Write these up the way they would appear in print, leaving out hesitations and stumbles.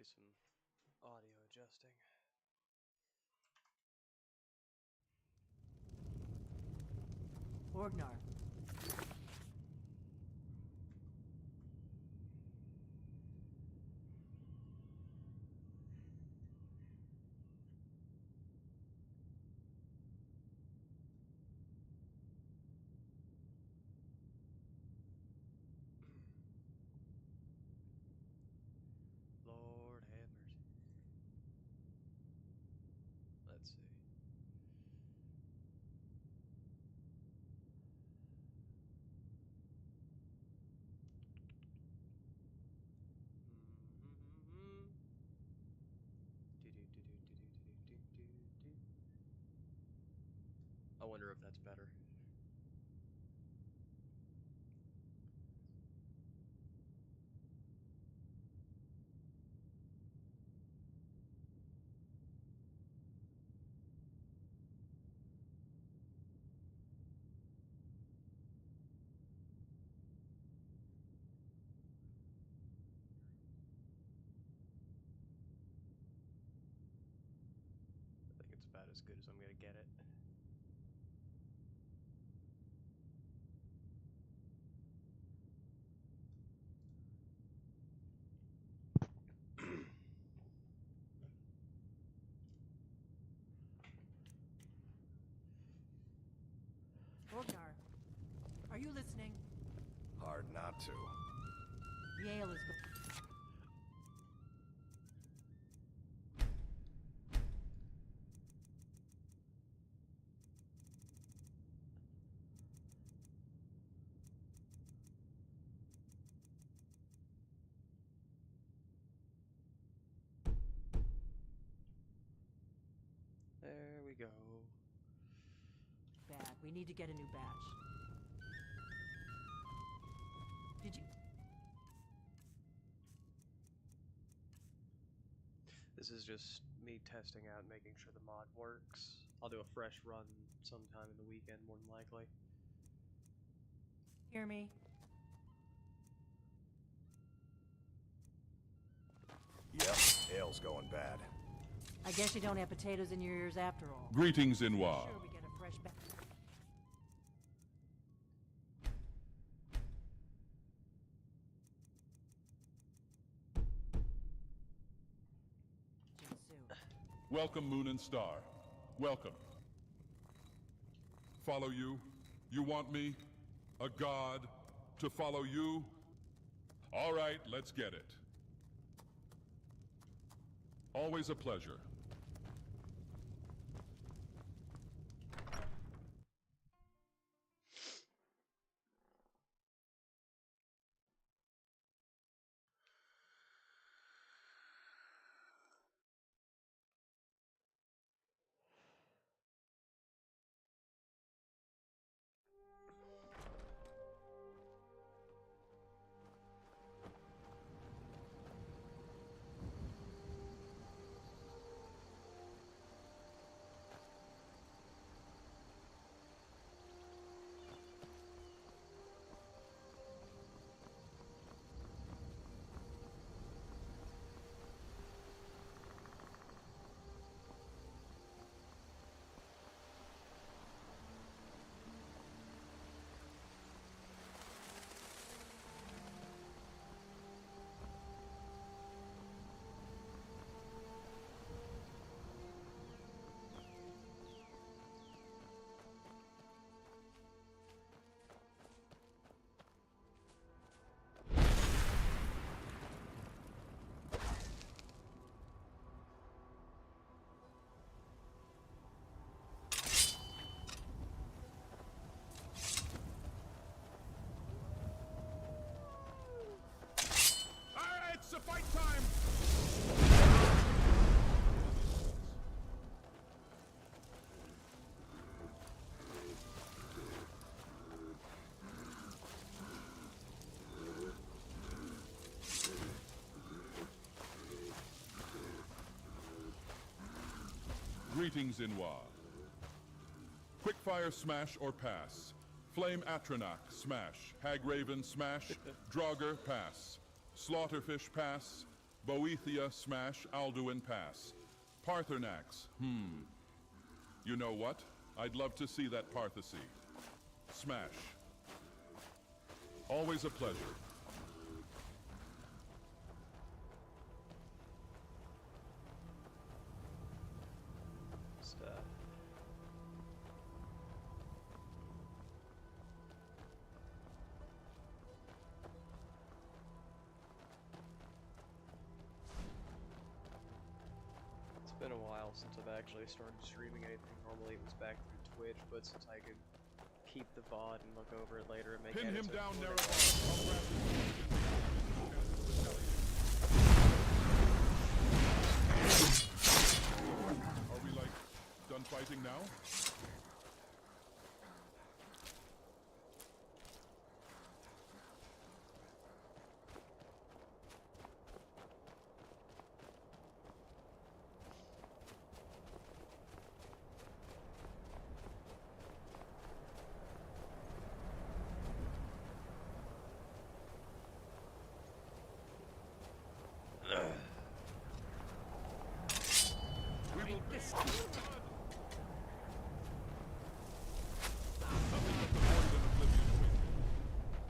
some audio adjusting. Orgnar. Lord have mercy. Let's see. I wonder if that's better. I think it's about as good as I'm gonna get it. Orgnar, are you listening? Hard not to. The ale is There we go. bad. We need to get a new batch. Did you? This is just me testing out, making sure the mod works. I'll do a fresh run sometime in the weekend, more than likely. Hear me? Yep, ale's going bad. I guess you don't have potatoes in your ears after all. Greetings, Inwa. Sure, we get a fresh batch. Soon. Welcome, Moon and Star. Welcome. Follow you? You want me? A god? To follow you? All right, let's get it. Always a pleasure. Fight time! Greetings, Inwa. Quickfire smash or pass. Flame Atronach smash. Hagraven smash. Draugr pass. Slaughterfish pass. Boethia smash Alduin Pass. Parthenax, You know what? I'd love to see that Parthasy. Smash. Always a pleasure. Stuff. It's been a while since I've actually started streaming anything. Normally it was back through Twitch, but since I could keep the VOD and look over it later and make Pin him edits down, accordingly. Are we, like, done fighting now? We will this. Nothing but the void and oblivion await you.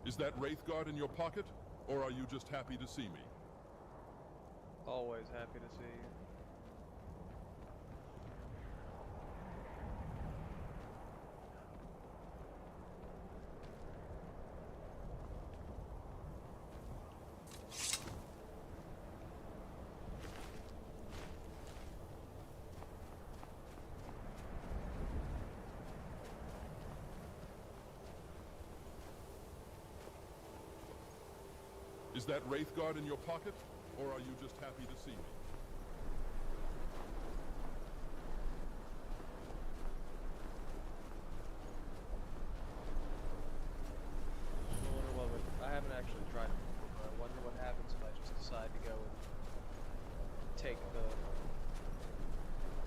Is that Wraithguard in your pocket, or are you just happy to see me? Always happy to see you. Is that Wraithguard in your pocket, or are you just happy to see me? I haven't actually tried it before, but I wonder what happens if I just decide to go and take the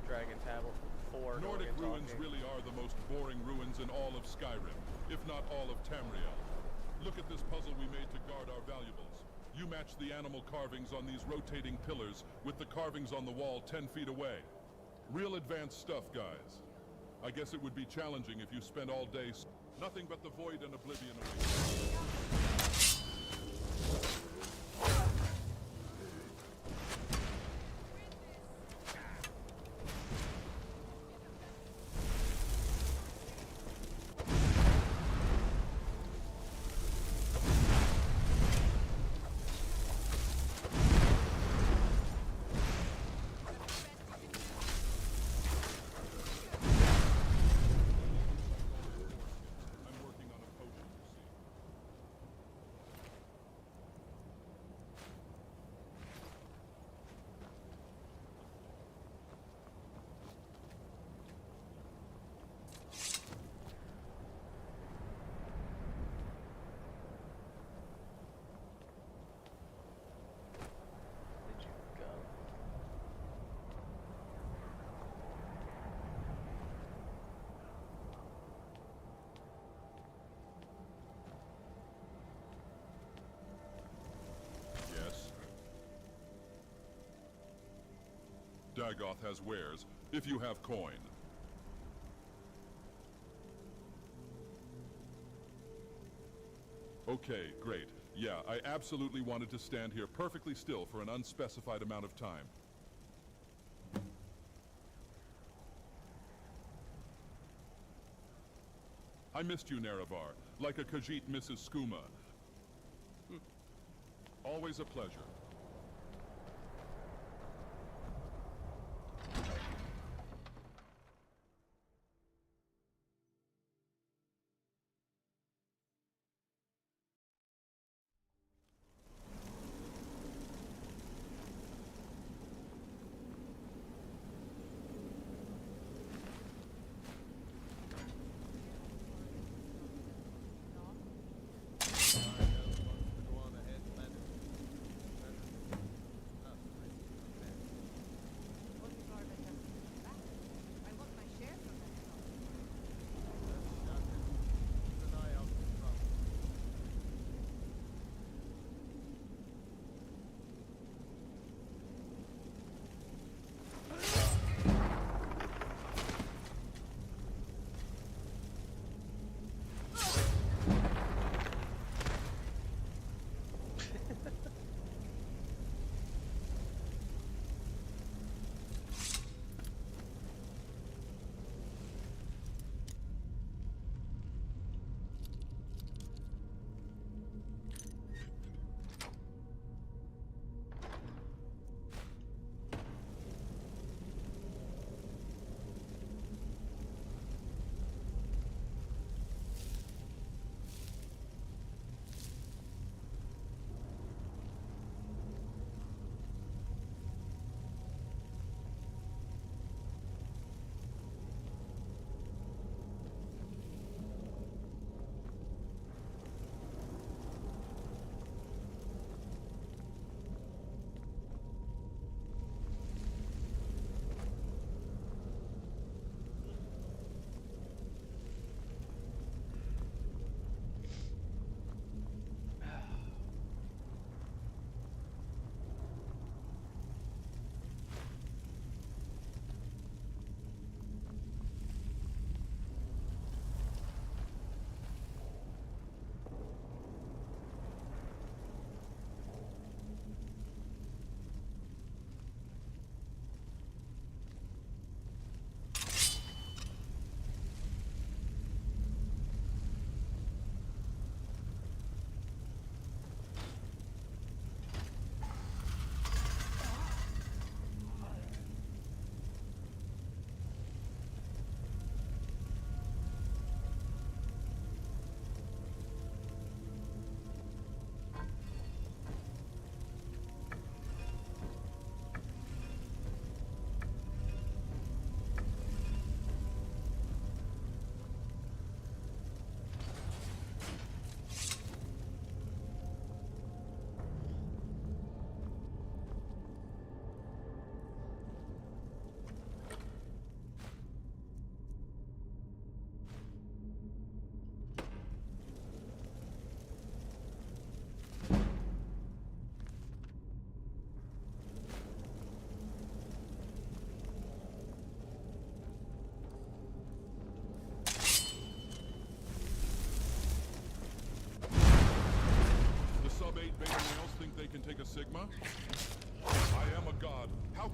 Dragon Tablet before Nordic going and ruins talking. really are the most boring ruins in all of Skyrim, if not all of Tamriel. Look at this puzzle we made to guard our valuables. You match the animal carvings on these rotating pillars with the carvings on the wall 10 feet away. Real advanced stuff, guys. I guess it would be challenging if you spent all day... Nothing but the void and oblivion away. I'm working on a potion, you see. Did you go? Yes. Dagoth has wares, if you have coin. Okay, great. Yeah, I absolutely wanted to stand here perfectly still for an unspecified amount of time. I missed you, Nerevar, like a Khajiit misses skooma. Always a pleasure.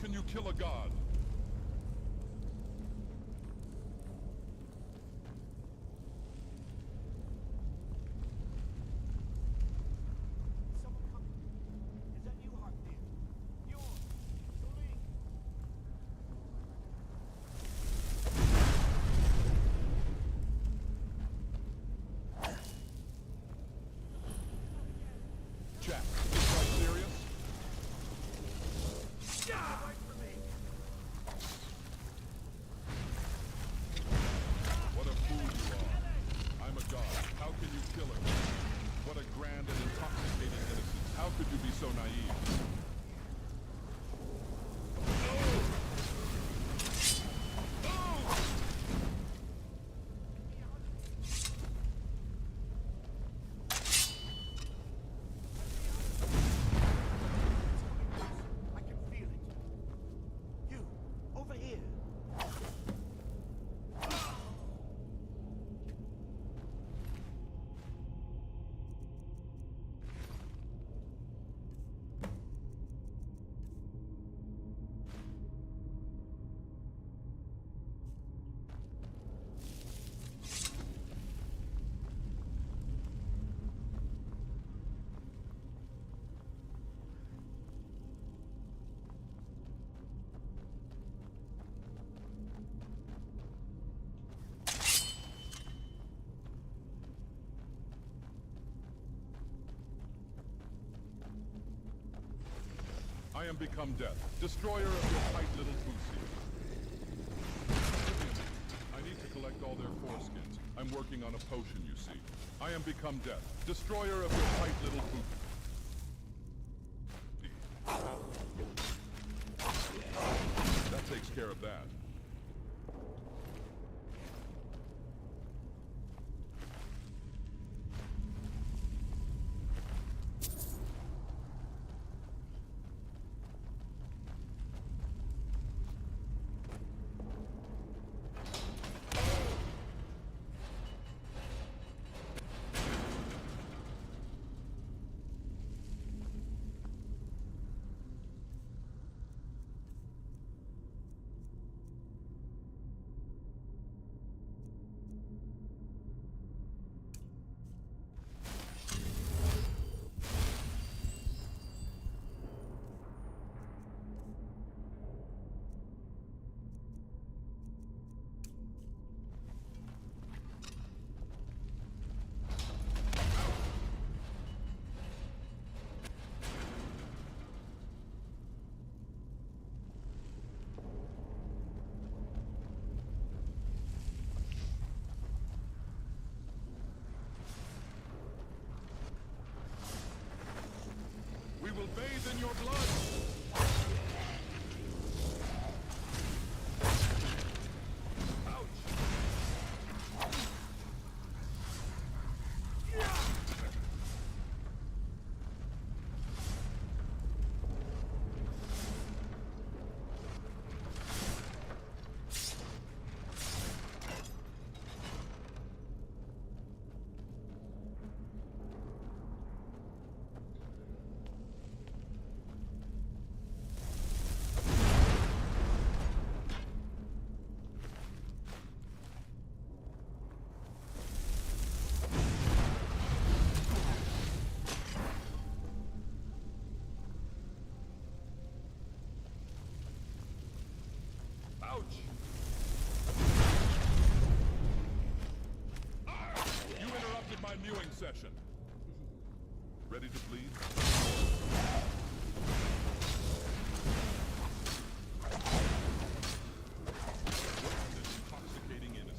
can you kill a god? Someone coming. Is that you, Heartbeat? You, Celine. Jack, is this guy serious? Wait for me. What a fool you are. I'm a god. How can you kill a god? What a grand and intoxicating innocence. How could you be so naive? I can feel it. You, over here. I am become death, destroyer of your tight little pussy. I need to collect all their foreskins. I'm working on a potion, you see. I am become death, destroyer of your tight little pussy. That takes care of that. We will bathe in your blood. Ouch! You interrupted my mewing session. Ready to bleed? What an intoxicating innocence.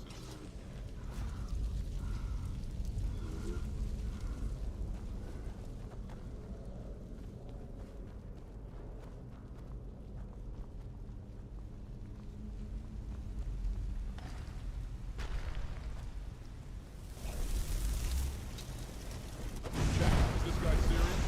Jack, is this guy serious?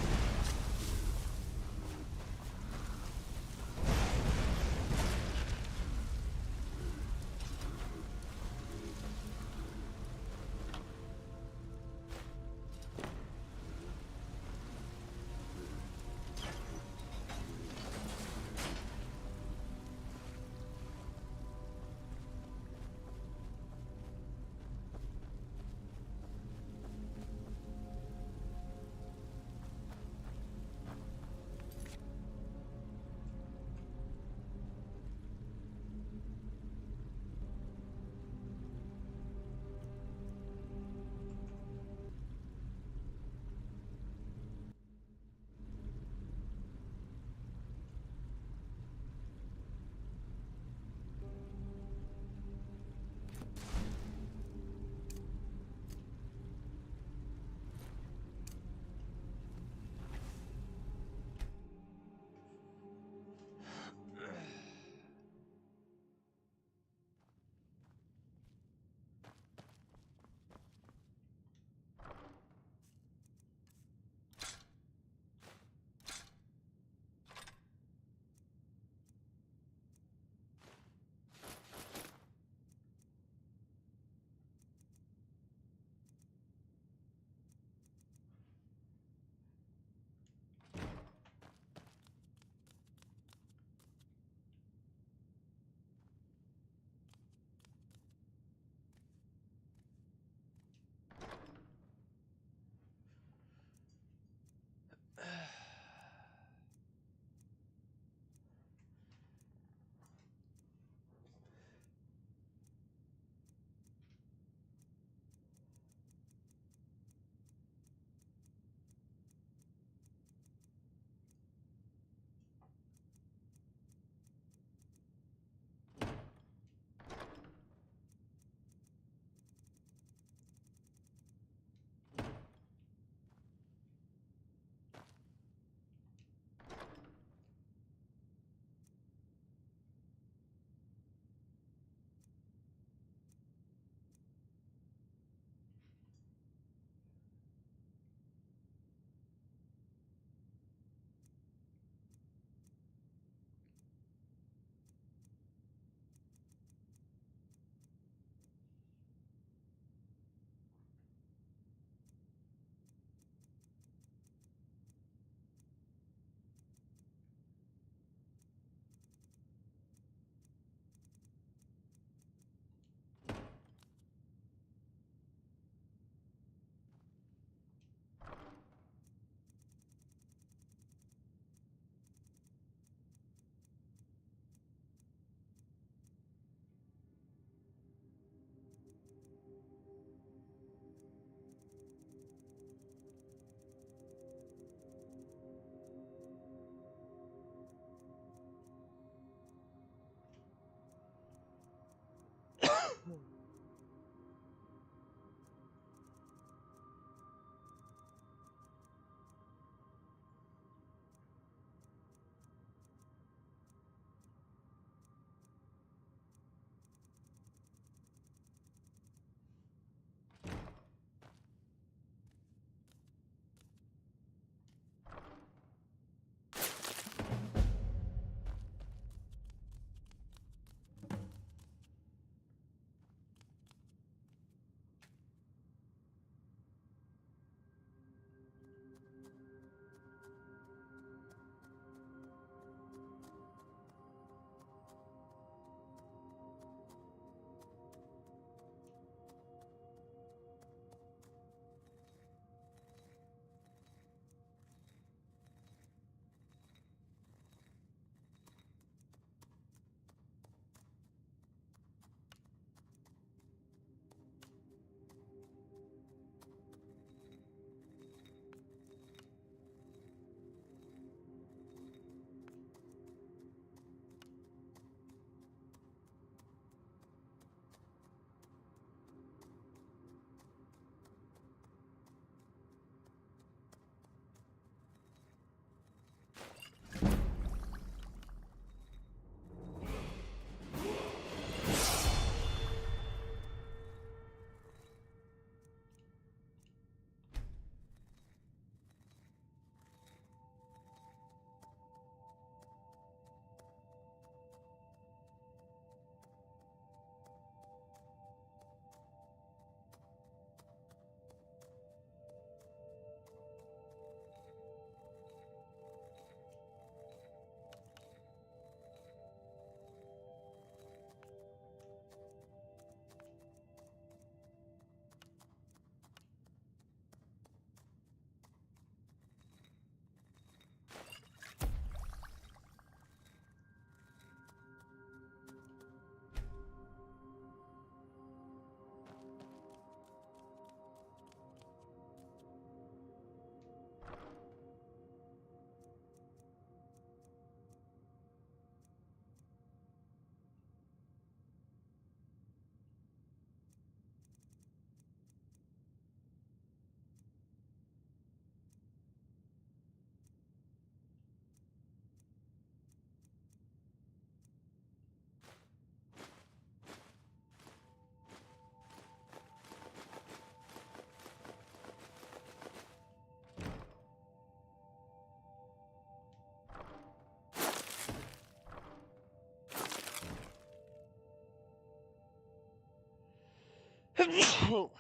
Oh.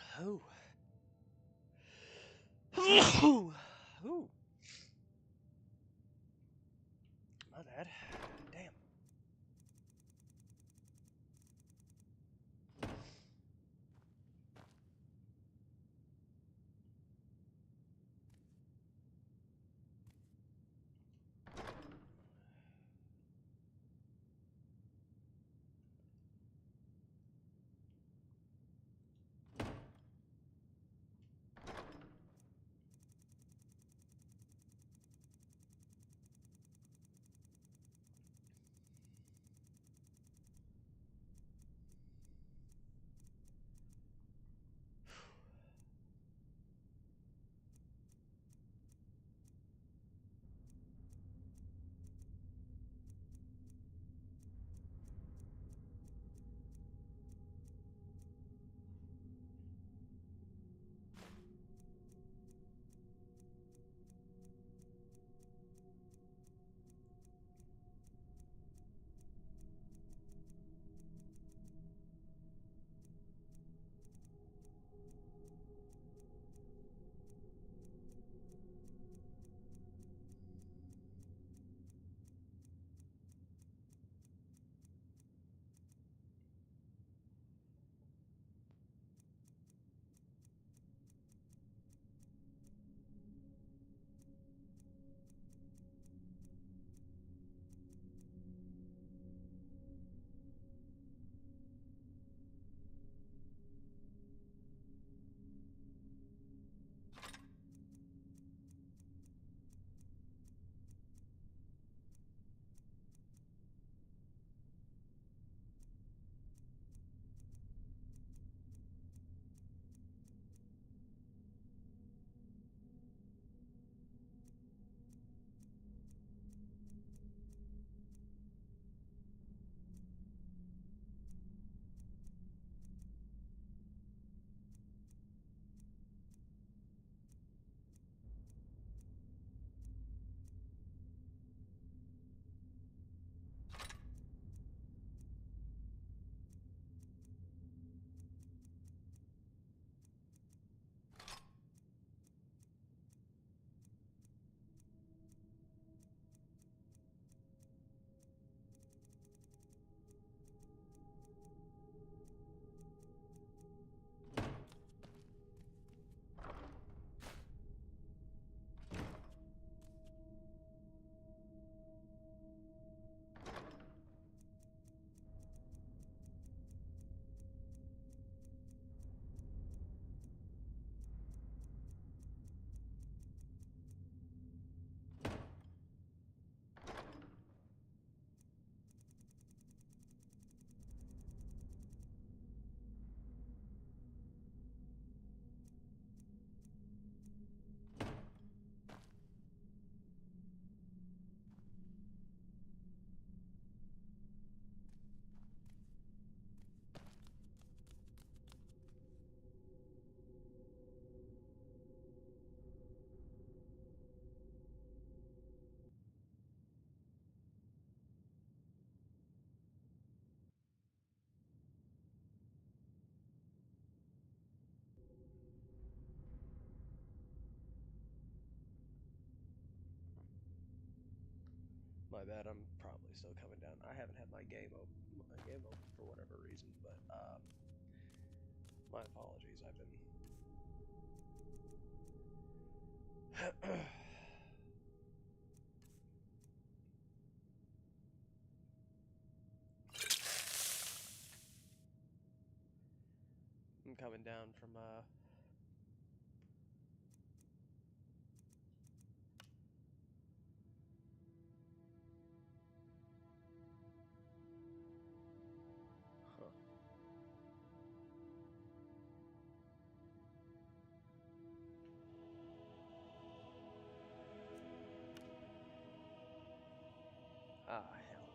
Ooh. My bad. Damn. My bad, I'm probably still coming down. I haven't had my game open for whatever reason, but my apologies. I'm coming down from huh. Ah, hell.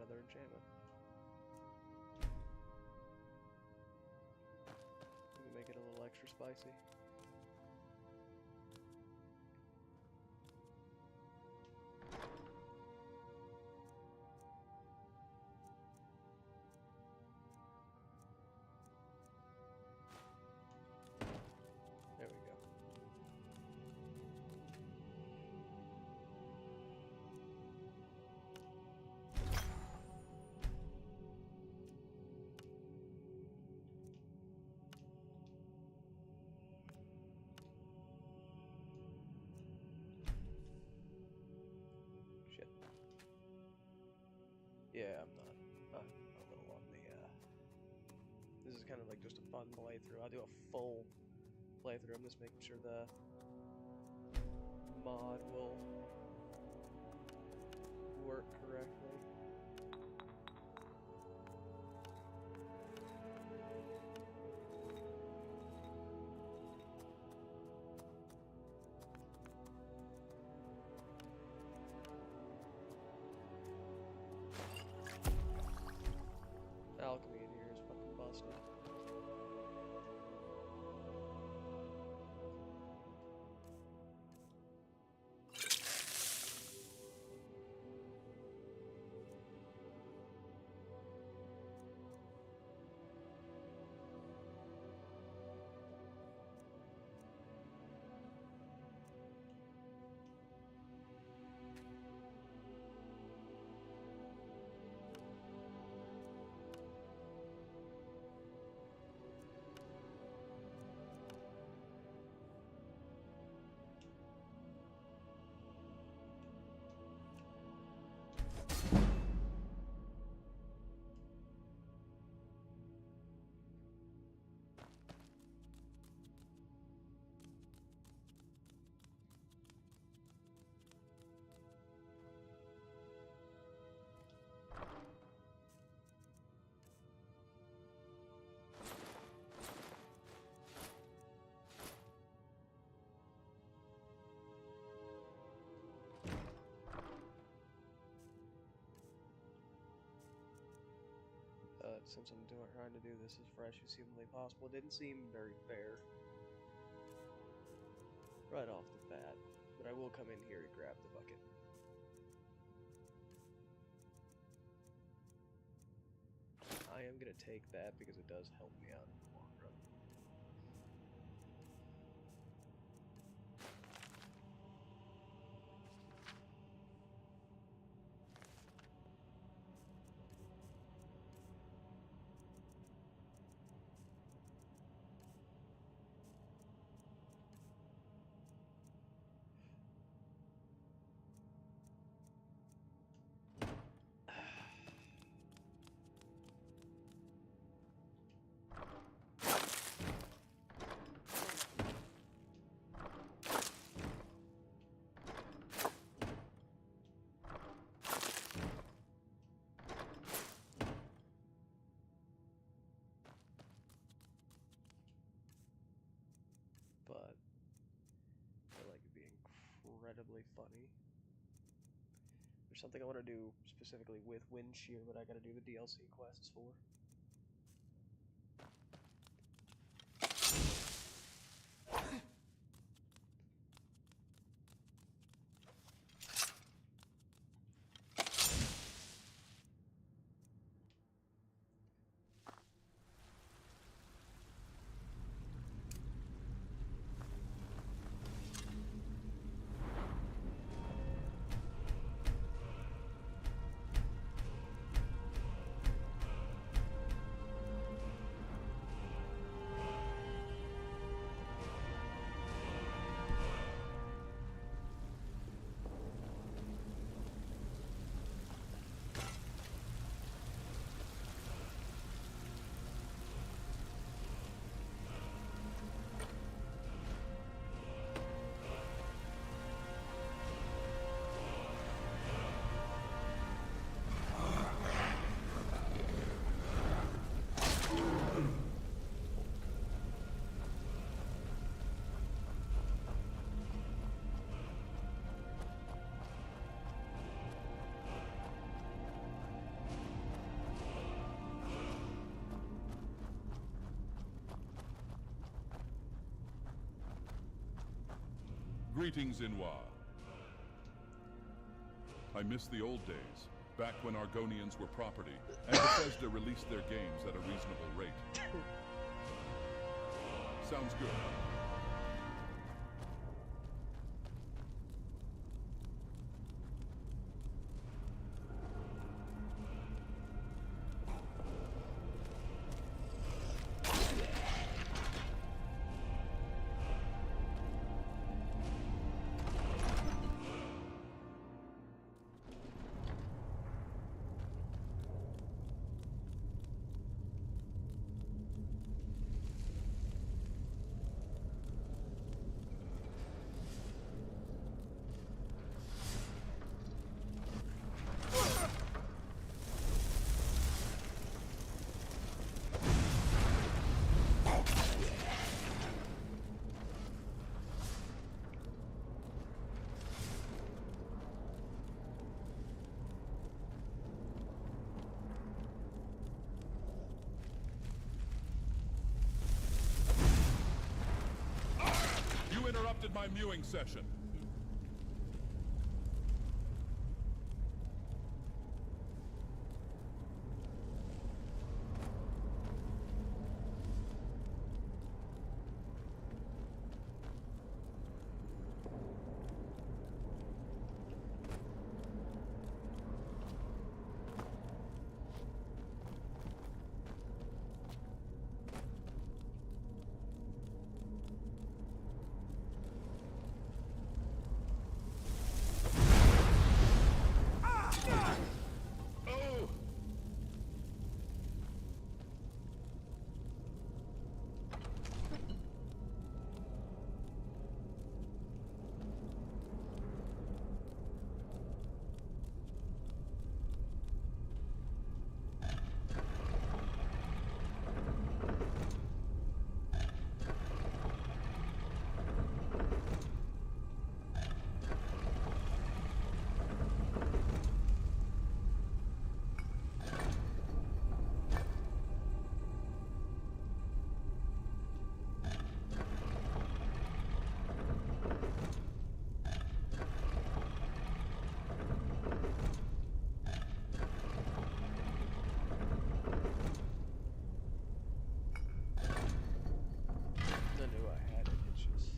another enchantment. Let me make it a little extra spicy. There we go. Shit. Yeah, I'm not. I'm a little on the. This is kind of like just a fun playthrough. I'll do a full playthrough. I'm just making sure the mod will work correctly. Alchemy in here is fucking busted. Since I'm trying to do this as fresh as humanly possible, it didn't seem very fair right off the bat, but I will come in here to grab the bucket. I am going to take that because it does help me out in the long run. But I like it being incredibly funny. There's something I want to do specifically with Wind Shear that I gotta do the DLC quests for. Greetings, Inwa. I miss the old days, back when Argonians were property, and Bethesda released their games at a reasonable rate. Sounds good. You interrupted my mewing session. Oh! I knew I had it. It's just.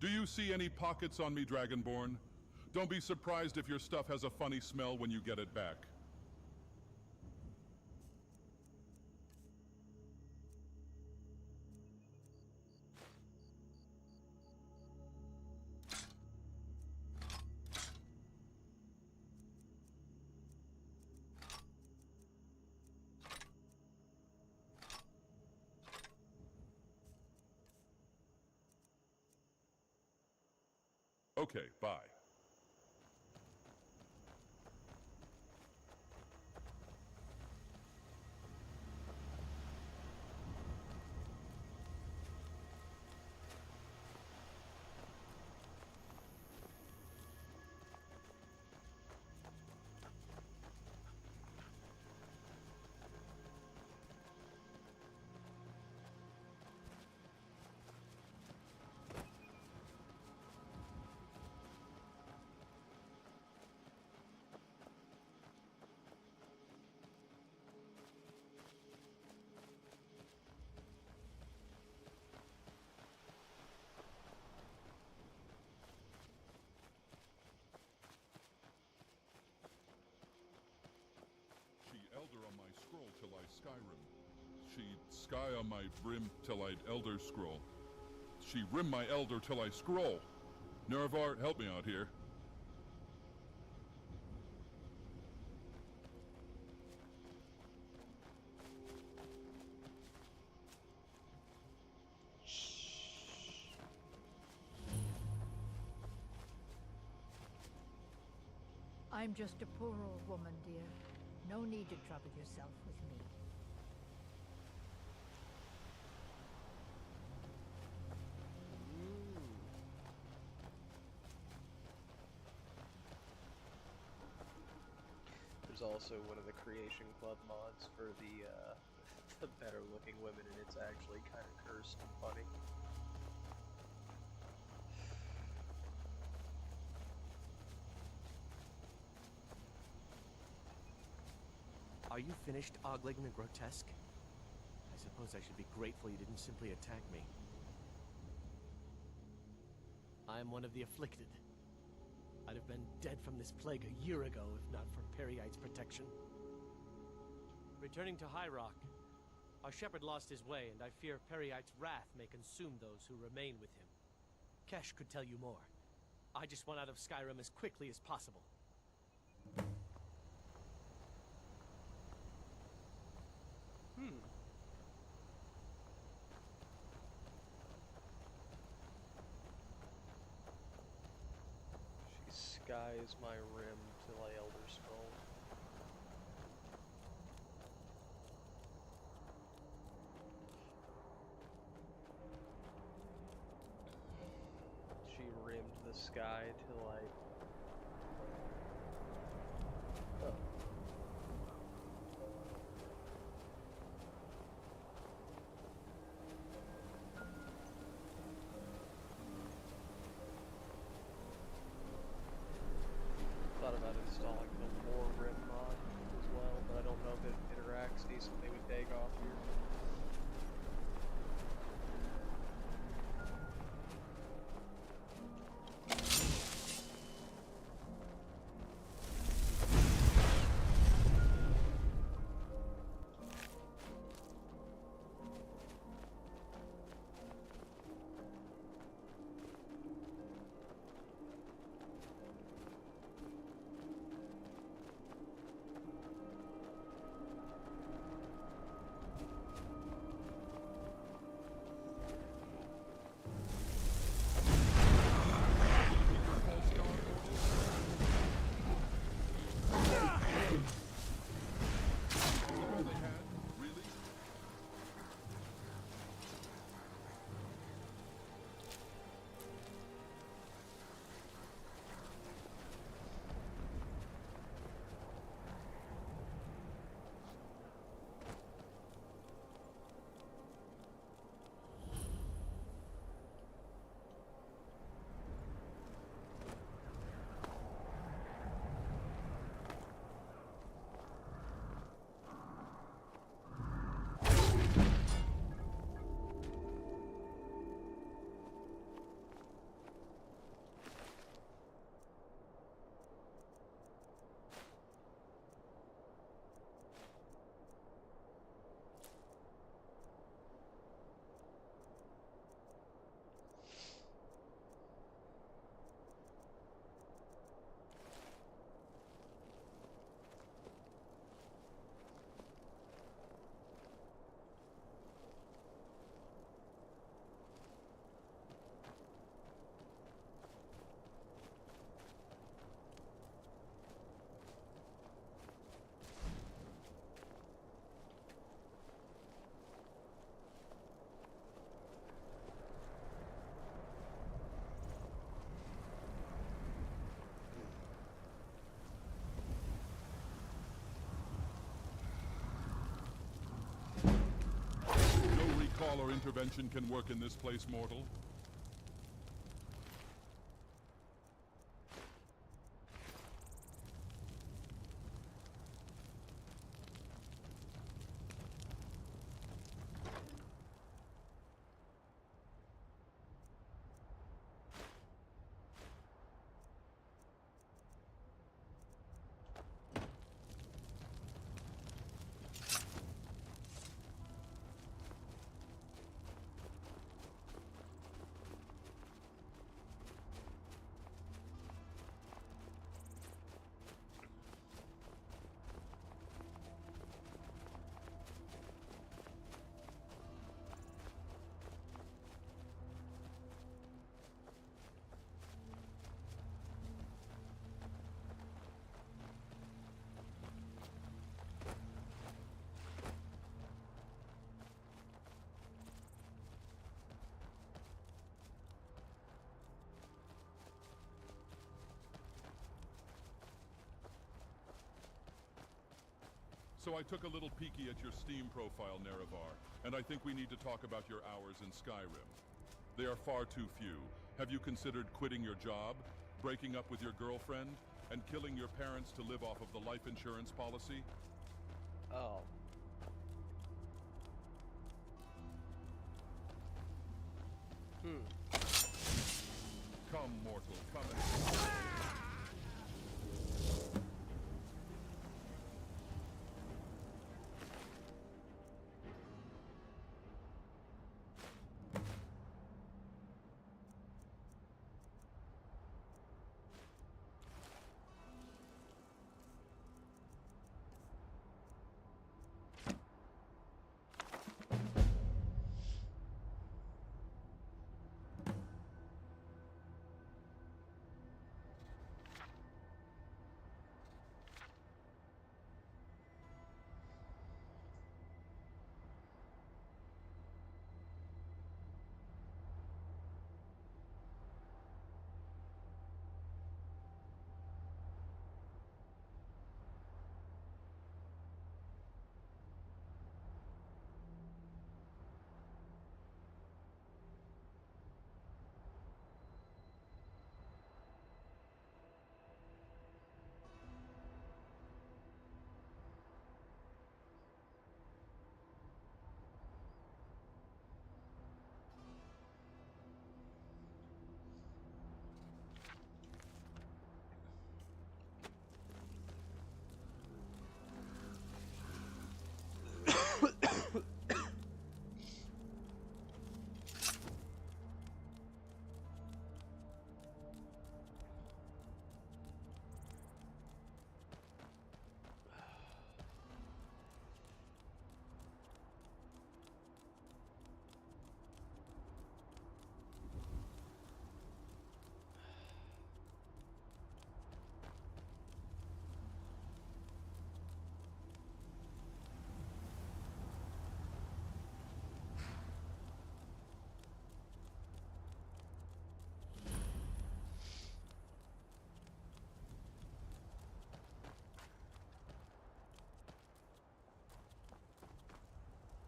Do you see any pockets on me, Dragonborn? Don't be surprised if your stuff has a funny smell when you get it back. Okay, bye. She elder on my scroll till I Skyrim. She sky on my brim till I'd elder scroll. She rim my elder till I scroll. Nervar, help me out here. I'm just a poor old woman, dear. No need to trouble yourself with me. There's also one of the Creation Club mods for the better looking women, and it's actually kind of cursed and funny. Are you finished ogling the grotesque? I suppose I should be grateful you didn't simply attack me. I am one of the afflicted. I'd have been dead from this plague a year ago if not for Periite's protection. Returning to High Rock, our shepherd lost his way, and I fear Periite's wrath may consume those who remain with him. Kesh could tell you more. I just want out of Skyrim as quickly as possible. She skies my rim till I elder scroll. She rimmed the sky till I... Thought about installing the War Rim mod as well, but I don't know if it interacts decently with Dagoth here. call or intervention can work in this place, mortal? So I took a little peeky at your Steam profile, Nerevar, and I think we need to talk about your hours in Skyrim. They are far too few. Have you considered quitting your job, breaking up with your girlfriend, and killing your parents to live off of the life insurance policy? Oh. Come, mortal, come and...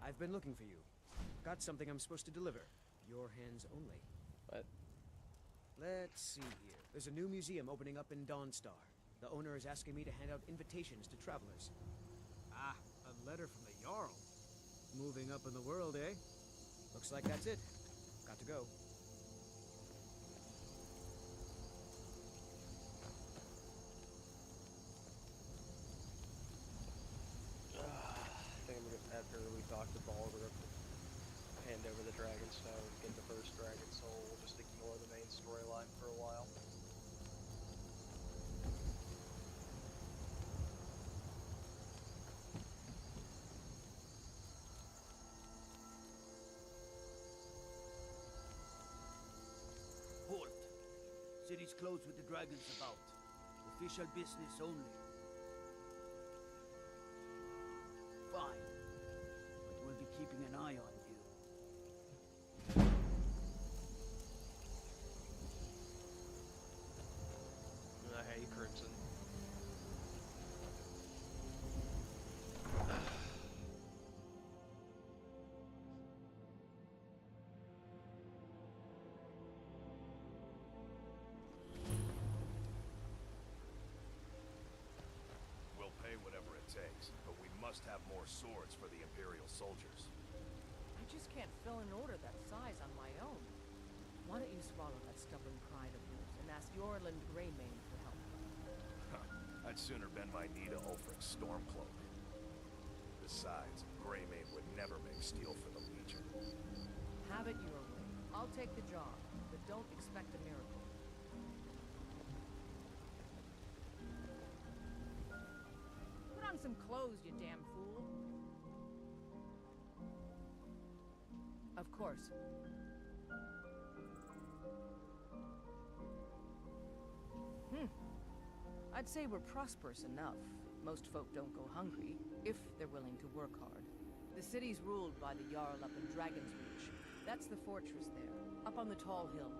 I've been looking for you. Got something I'm supposed to deliver. Your hands only. What? Let's see here. There's a new museum opening up in Dawnstar. The owner is asking me to hand out invitations to travelers. Ah, a letter from the Jarl. Moving up in the world, eh? Looks like that's it. Got to go. I think I'm gonna, after we talk to Baldur, hand over the Dragonstone, get the first Dragon Soul, just ignore the main storyline for a while. Halt. City's closed with the dragons about. Official business only. Fine. But we'll be keeping an eye on you. Hey, Crimson. more swords for the Imperial soldiers. I just can't fill an order that size on my own. Why don't you swallow that stubborn pride of yours and ask Yorland Greymane for help? I'd sooner bend my knee to Ulfric's Stormcloak. Besides, Greymane would never make steel for the Legion. Have it your way. I'll take the job, but don't expect a miracle. Put on some clothes, you damn fool. Of course. I'd say we're prosperous enough. Most folk don't go hungry, if they're willing to work hard. The city's ruled by the Jarl up in Dragon's Reach. That's the fortress there, up on the tall hill.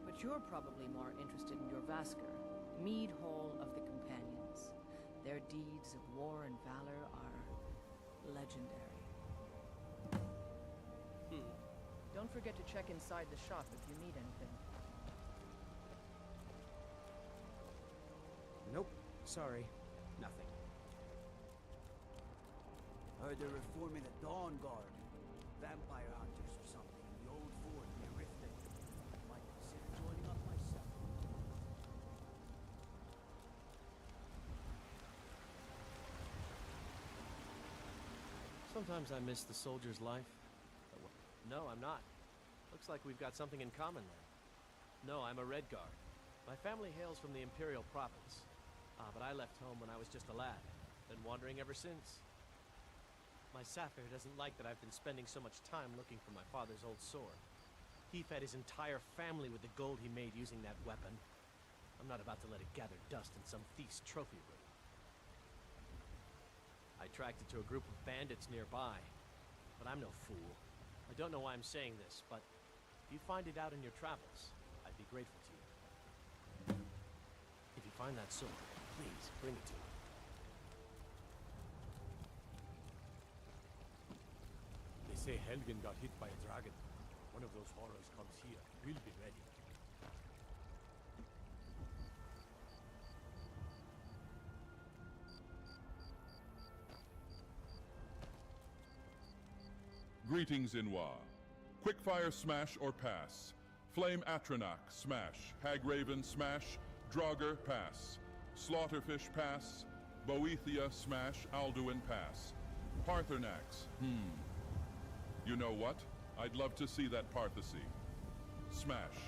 But you're probably more interested in your Vasker, Mead Hall of the Companions. Their deeds of war and valor are legendary. Don't forget to check inside the shop if you need anything. Nope. Sorry. Nothing. Heard they're reforming the Dawn Guard. Vampire hunters or something in the old fort near Riften. Might consider joining up myself. Sometimes I miss the soldier's life. No, I'm not. Looks like we've got something in common then. No, I'm a Redguard. My family hails from the Imperial province. But I left home when I was just a lad. Been wandering ever since. My Sapphire doesn't like that I've been spending so much time looking for my father's old sword. He fed his entire family with the gold he made using that weapon. I'm not about to let it gather dust in some thief's trophy room. I tracked it to a group of bandits nearby. But I'm no fool. I don't know why I'm saying this, but if you find it out in your travels, I'd be grateful to you. If you find that sword, please bring it to me. They say Helgen got hit by a dragon. One of those horrors comes here. We'll be ready. Greetings, Inwa. Quickfire smash or pass. Flame Atronach smash. Hagraven smash. Draugr pass. Slaughterfish pass. Boethia smash. Alduin pass. Parthenax, You know what? I'd love to see that Parthesy. Smash.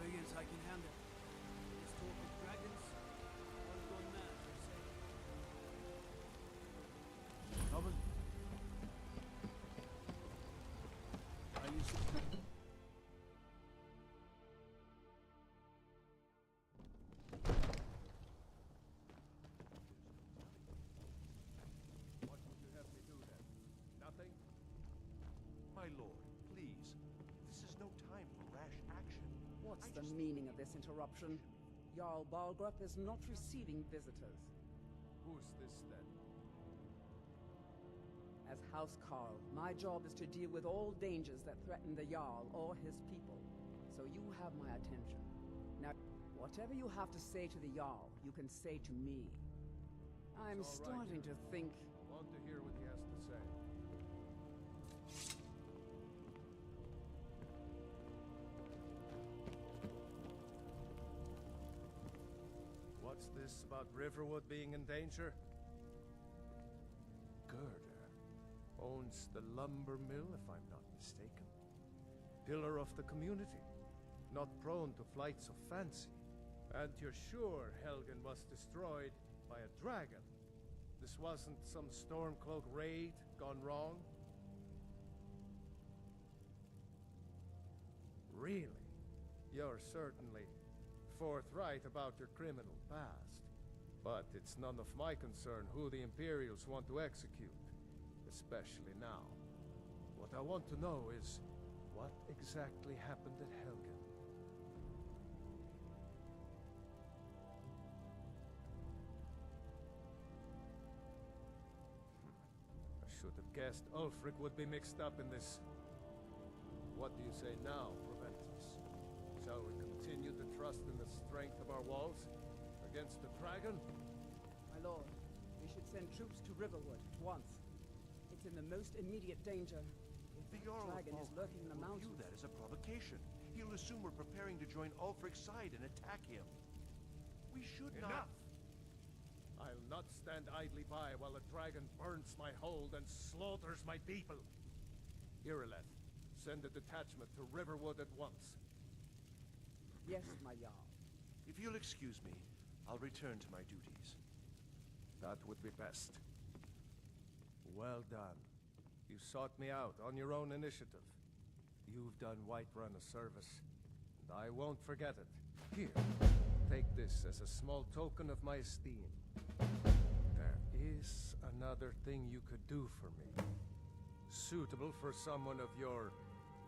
Figures I can handle. This talk of dragons, all gone mad, you say? Trouble? Are you What would you have me do then? Nothing? My lord, please. This is no time for rash action. What's the meaning of this interruption? Jarl Balgrup is not receiving visitors. Who's this then? As House Carl, my job is to deal with all dangers that threaten the Jarl or his people. So you have my attention. Now, whatever you have to say to the Jarl, you can say to me. I'm It's all right. starting to think... I want to hear what he has to say. What's this about Riverwood being in danger? Gerda owns the lumber mill, if I'm not mistaken. Pillar of the community, not prone to flights of fancy. And you're sure Helgen was destroyed by a dragon? This wasn't some Stormcloak raid gone wrong? Really? You're certainly forthright about your criminal past. But it's none of my concern who the Imperials want to execute, especially now. What I want to know is, what exactly happened at Helgen? I should have guessed Ulfric would be mixed up in this. What do you say now, Proventus? Shall we continue to trust in the strength of our walls against the dragon? My lord, we should send troops to Riverwood at once. It's in the most immediate danger. If The the Jarl of dragon is Malphite lurking in the will view mountains. that as a provocation. He'll assume we're preparing to join Ulfric's side and attack him. We should Enough! not... I'll not stand idly by while the dragon burns my hold and slaughters my people. Irileth, send a detachment to Riverwood at once. Yes, my Jarl. If you'll excuse me, I'll return to my duties. That would be best. Well done. You sought me out on your own initiative. You've done Whiterun a service, and I won't forget it. Here, take this as a small token of my esteem. There is another thing you could do for me. Suitable for someone of your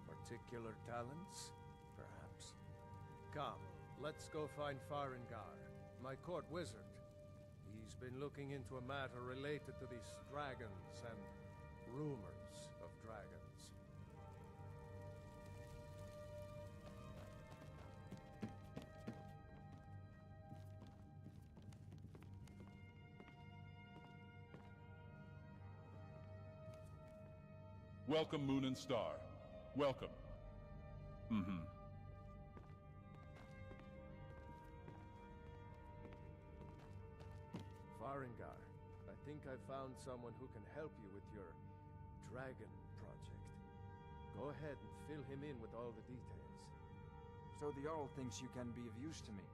particular talents, perhaps. Come, let's go find Farengar, my court wizard. He's been looking into a matter related to these dragons and rumors of dragons. Welcome, Moon and Star. Welcome. Farengar, I think I found someone who can help you with your dragon project. Go ahead and fill him in with all the details. So the Jarl thinks you can be of use to me.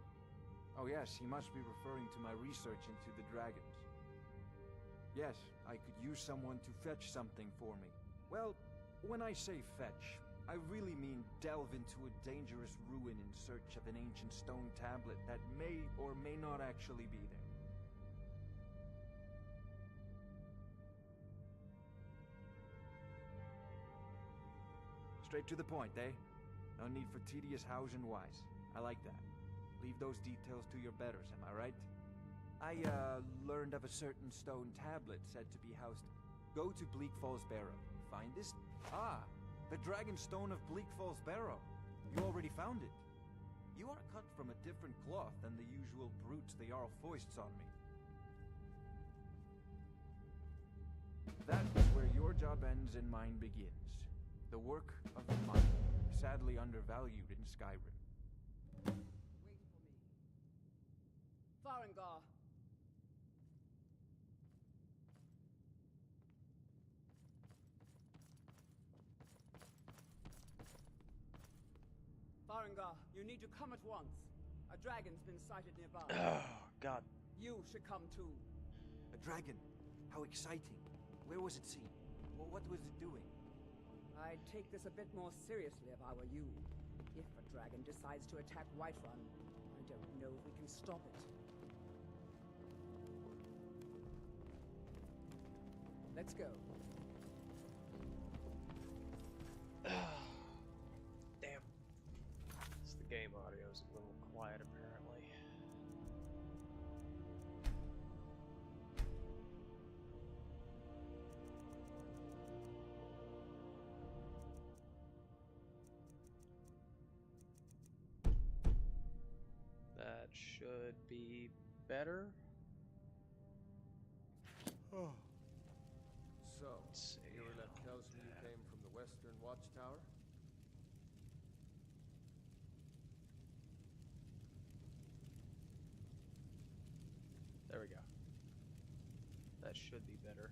Oh yes, he must be referring to my research into the dragons. Yes, I could use someone to fetch something for me. Well, when I say fetch, I really mean delve into a dangerous ruin in search of an ancient stone tablet that may or may not actually be there. Straight to the point, eh? No need for tedious hows and whys. I like that. Leave those details to your betters, am I right? I, learned of a certain stone tablet said to be housed. Go to Bleak Falls Barrow. Find this? Ah, the Dragon Stone of Bleak Falls Barrow. You already found it. You are cut from a different cloth than the usual brutes the Jarl foists on me. That is where your job ends and mine begins. The work of the mind, sadly undervalued in Skyrim. Wait for me. Farengar. Farengar, you need to come at once. A dragon's been sighted nearby. Oh, God. You should come too. A dragon? How exciting. Where was it seen? What was it doing? I'd take this a bit more seriously if I were you. If a dragon decides to attack Whiterun, I don't know if we can stop it. Let's go. Damn. The game audio is a little quiet, apparently. That should be better. Oh. So, Irileth tells me you came from the Western Watchtower? There we go. That should be better.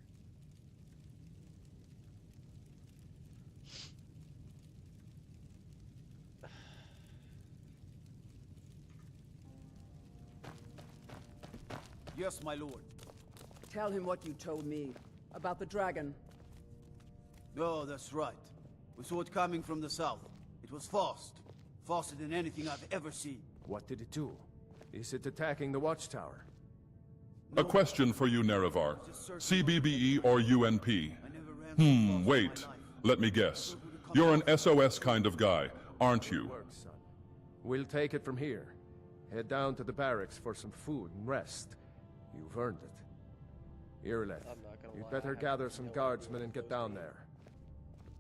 Yes, my lord. Tell him what you told me about the dragon. Oh, that's right. We saw it coming from the south. It was fast. Faster than anything I've ever seen. What did it do? Is it attacking the Watchtower? A question for you, Nerevar. CBBE or UNP? Wait. Let me guess. You're an SOS kind of guy, aren't you? Work, son. We'll take it from here. Head down to the barracks for some food and rest. You've earned it. Irileth, you'd better gather some guardsmen and get down there.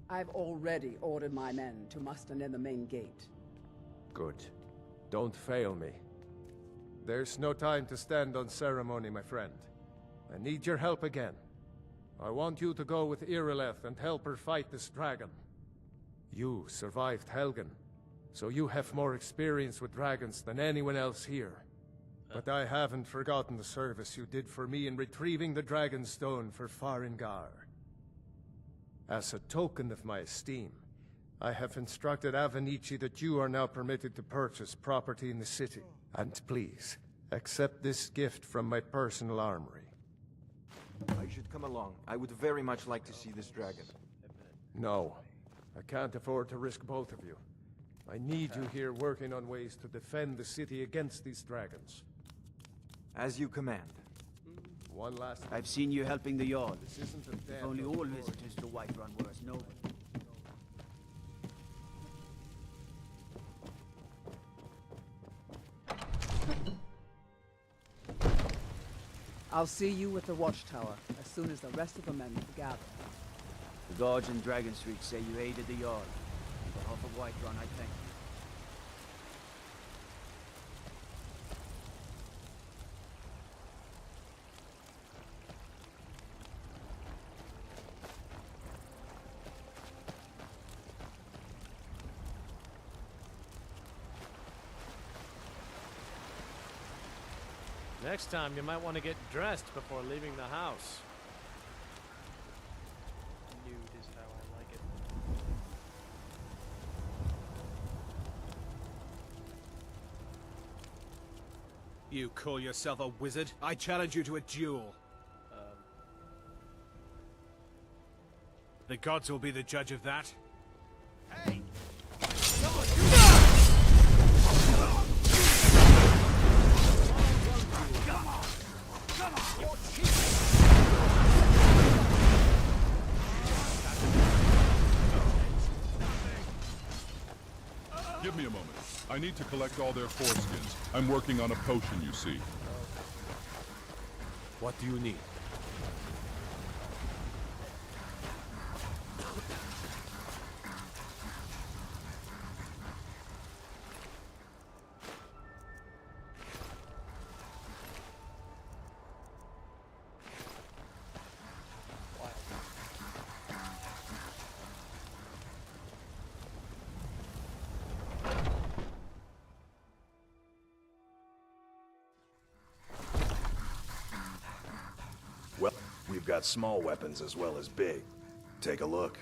I've already ordered my men to muster near the main gate. Good. Don't fail me. There's no time to stand on ceremony, my friend. I need your help again. I want you to go with Irileth and help her fight this dragon. You survived Helgen, so you have more experience with dragons than anyone else here. But I haven't forgotten the service you did for me in retrieving the Dragon Stone for Farengar. As a token of my esteem, I have instructed Avenici that you are now permitted to purchase property in the city. And please, accept this gift from my personal armory. I should come along. I would very much like to see this dragon. No, I can't afford to risk both of you. I need you here working on ways to defend the city against these dragons. As you command. One last thing. I've seen you helping the Jarl. This isn't a If dead only all glory. visitors to Whiterun were as noble. I'll see you at the watchtower as soon as the rest of the men have gathered. The guards in Dragon Street say you aided the Jarl. On behalf of Whiterun, I thank you. Next time, you might want to get dressed before leaving the house. Nude is how I like it. You call yourself a wizard? I challenge you to a duel. The gods will be the judge of that. Hey! Give me a moment. I need to collect all their foreskins. I'm working on a potion, you see. What do you need? Well, we've got small weapons as well as big. Take a look.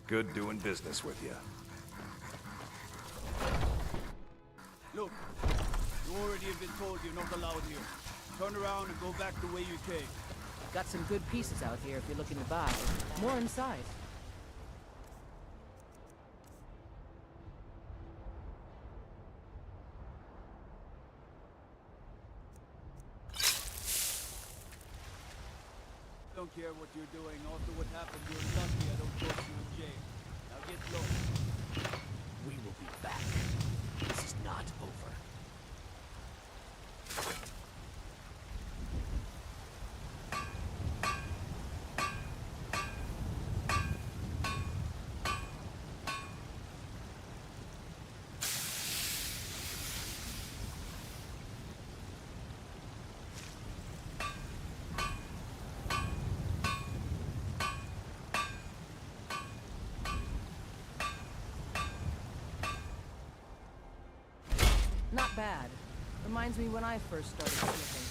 Good doing business with you. Look, you already have been told you're not allowed here. Turn around and go back the way you came. Got some good pieces out here if you're looking to buy. More inside. Don't care what you're doing. After what happened, you're lucky I don't put you in jail. Now get low. We will be back. This is not over. Not bad. Reminds me when I first started smithing.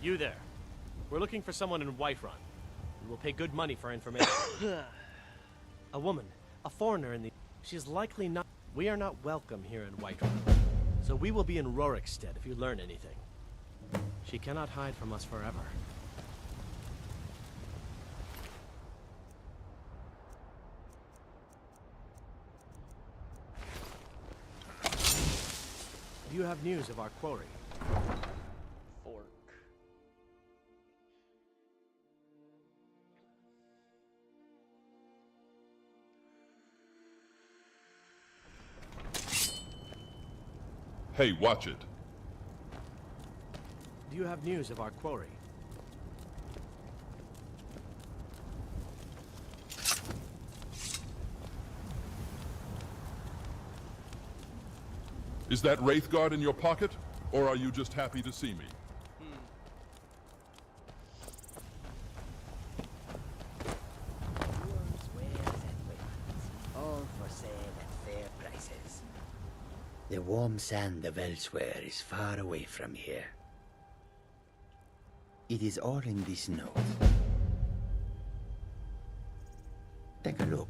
You there. We're looking for someone in Whiterun. We will pay good money for information. A woman, a foreigner in the... She is likely not... We are not welcome here in Whiterun. So we will be in Rorikstead if you learn anything. She cannot hide from us forever. Do you have news of our quarry? Fork. Hey, watch it. Do you have news of our quarry? Is that Wraithguard in your pocket, or are you just happy to see me? All for sale at fair prices. The warm sand of elsewhere is far away from here. It is all in this note. Take a look.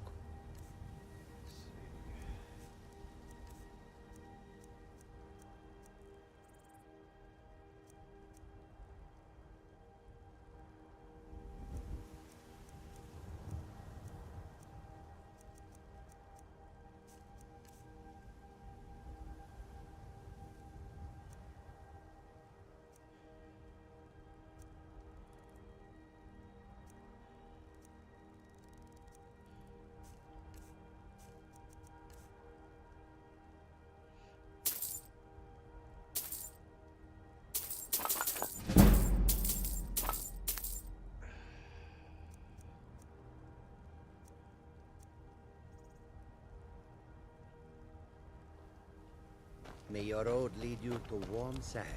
May your road lead you to warm sands.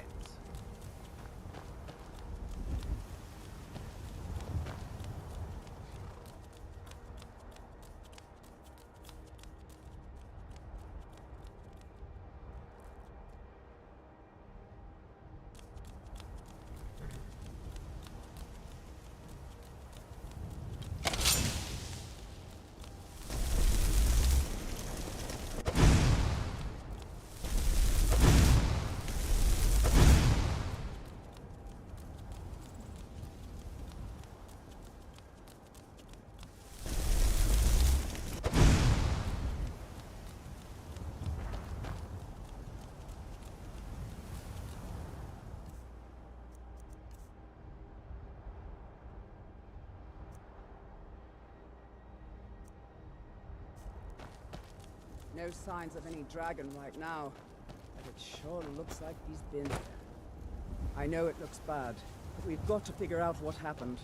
No signs of any dragon right now, but it sure looks like he's been there. I know it looks bad, but we've got to figure out what happened,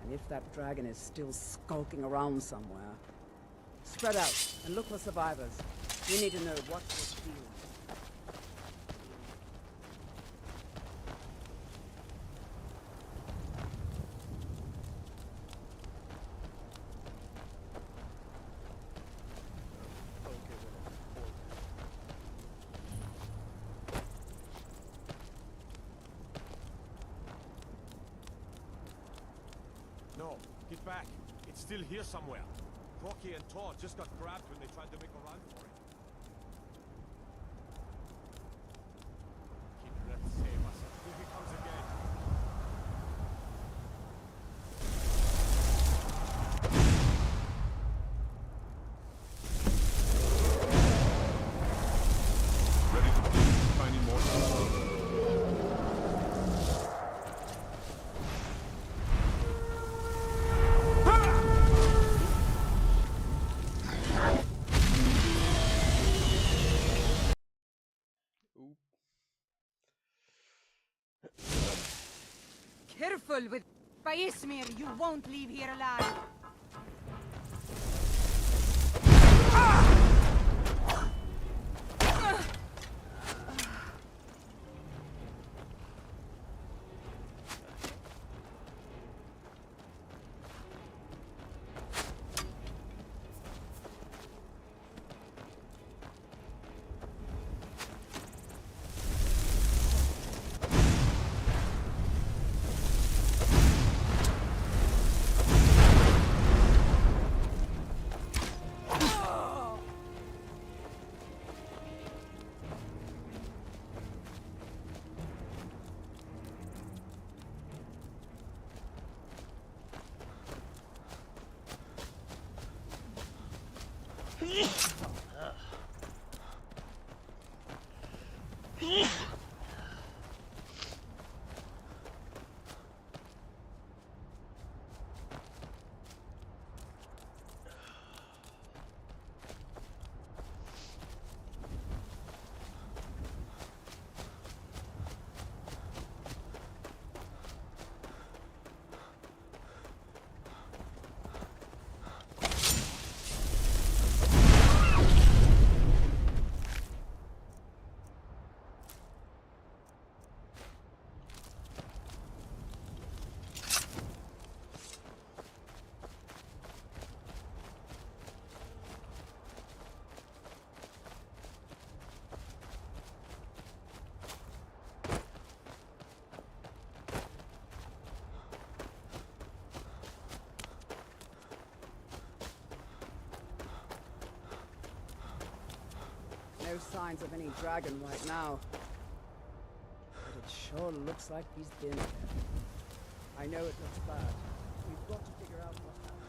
and if that dragon is still skulking around somewhere. Spread out and look for survivors. We need to know what was feeling. No, get back. It's still here somewhere. Rocky and Todd just got grabbed when they tried to make a run for it. Keep your left, save us. Here he comes again. Ready to please, tiny mortal? Careful with Baismir, you won't leave here alive. No signs of any dragon right now. But it sure looks like he's been there. I know it looks bad. We've got to figure out what happened.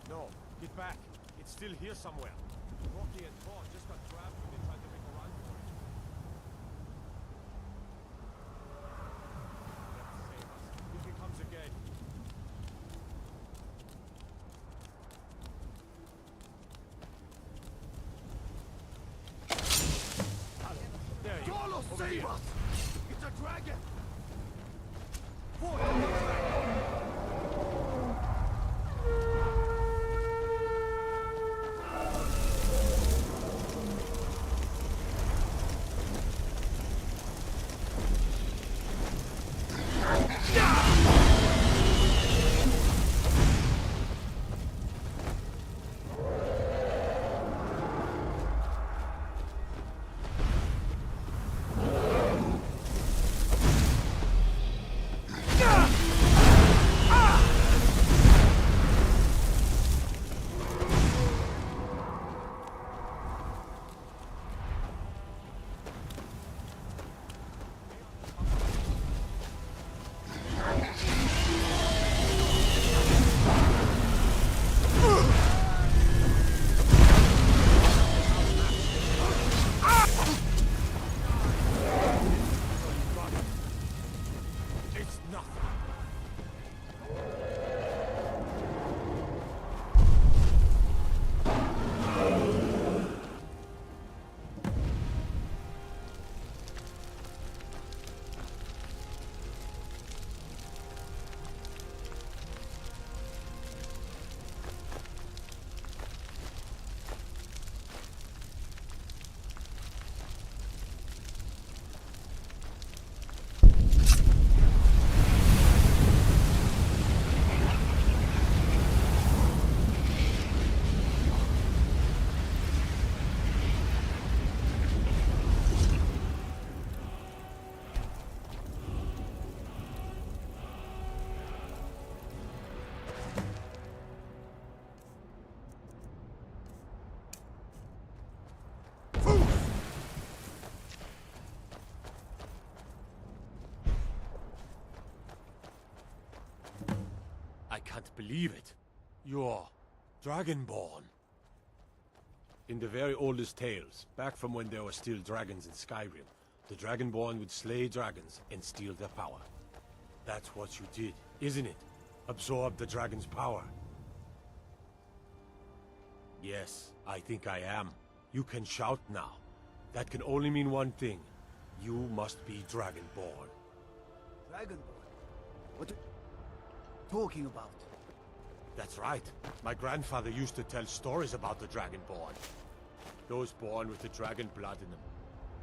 No, get back. It's still here somewhere. Rocky and Thor just got grabbed when they tried to make a run for it. Let's save us. If he comes again. There you go. Save us! It's a dragon! I can't believe it. You're Dragonborn. In the very oldest tales, back from when there were still dragons in Skyrim, the Dragonborn would slay dragons and steal their power. That's what you did, isn't it? Absorb the dragon's power. Yes, I think I am. You can shout now. That can only mean one thing. You must be Dragonborn. Dragonborn? What are you talking about? That's right. My grandfather used to tell stories about the Dragonborn. Those born with the dragon blood in them.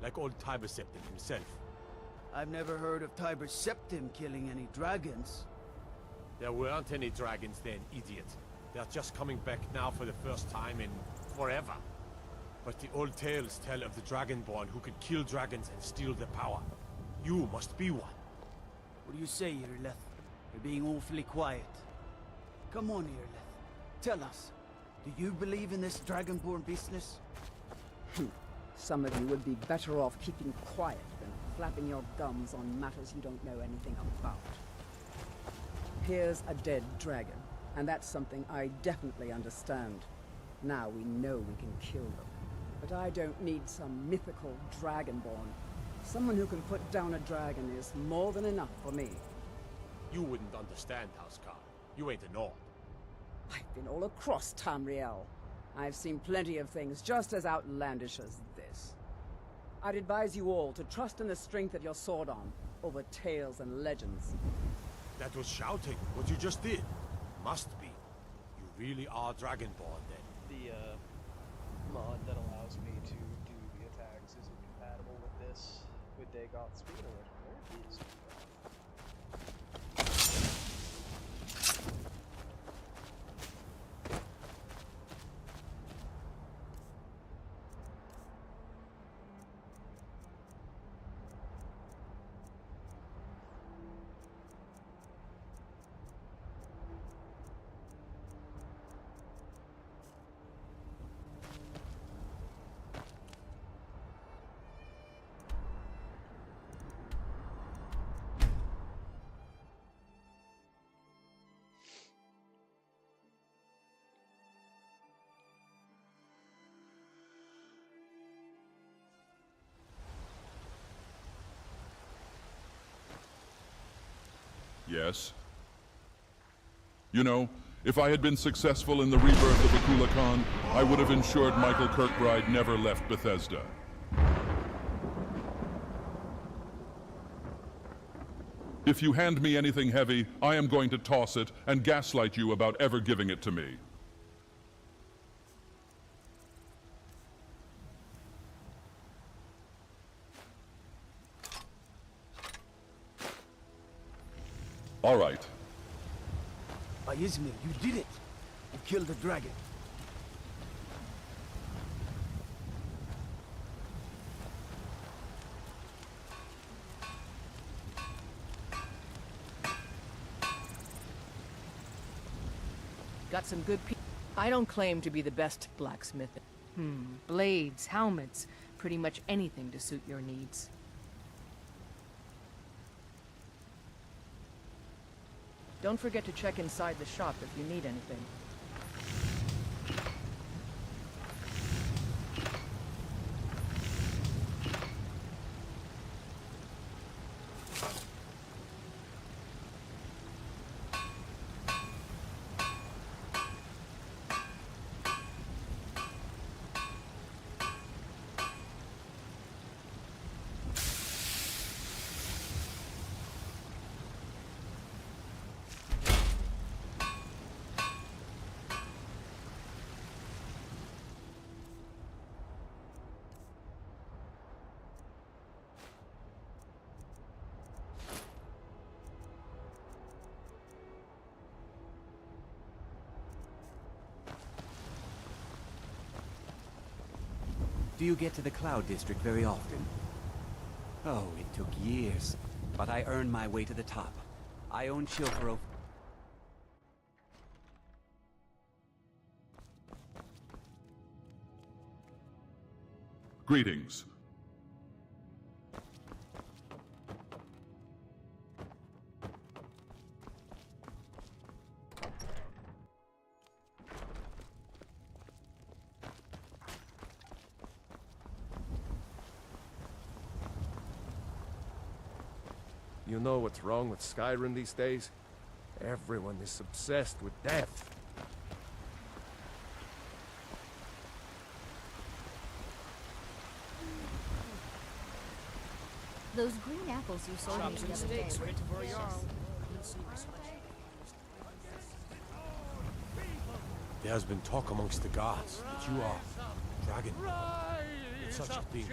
Like old Tiber Septim himself. I've never heard of Tiber Septim killing any dragons. There weren't any dragons then, idiot. They're just coming back now for the first time in forever. But the old tales tell of the Dragonborn who could kill dragons and steal their power. You must be one. What do you say, Irleth? You're being awfully quiet. Come on, Irleth. Tell us. Do you believe in this Dragonborn business? Some of you would be better off keeping quiet than flapping your gums on matters you don't know anything about. Here's a dead dragon, and that's something I definitely understand. Now we know we can kill them. But I don't need some mythical dragonborn. Someone who can put down a dragon is more than enough for me. You wouldn't understand, Housecarl. You ain't a Nord. I've been all across Tamriel. I've seen plenty of things just as outlandish as this. I'd advise you all to trust in the strength of your sword arm over tales and legends. That was shouting, what you just did. Must be. You really are Dragonborn, then. The, mod that allows me to do the attacks isn't compatible with this, with Dagoth. Speaking of which, where is Dagoth? Yes? You know, if I had been successful in the rebirth of Akula Khan, I would have ensured Michael Kirkbride never left Bethesda. If you hand me anything heavy, I am going to toss it and gaslight you about ever giving it to me. All right. Ismail, you did it! You killed the dragon. Got some good people. I don't claim to be the best blacksmith. Blades, helmets, pretty much anything to suit your needs. Don't forget to check inside the shop if you need anything. Do you get to the Cloud District very often? Oh, it took years, but I earned my way to the top. I own Shilfaro. Greetings. You know what's wrong with Skyrim these days? Everyone is obsessed with death. Those green apples you sold me the other day were delicious. There's been talk amongst the guards that you are Dragon. It's such a thing.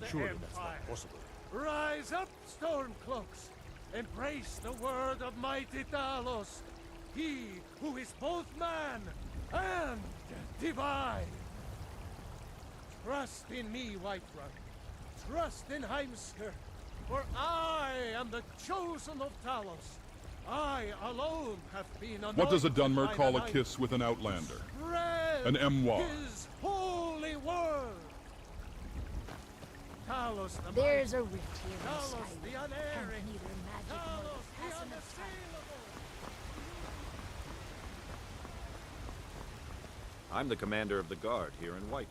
Surely that's not possible. Rise up, Stormcloaks! Embrace the word of mighty Talos! He who is both man and divine! Trust in me, Whiterun. Trust in Heimskir. For I am the chosen of Talos. I alone have been What does a Dunmer call a kiss with an Outlander? Spread An ememoir. His holy word! Talos the There's mighty, a rift here in Talos Skyrim, the and unerring, neither magic nor Talos the the passing of time. I'm the commander of the guard here in Whiterun.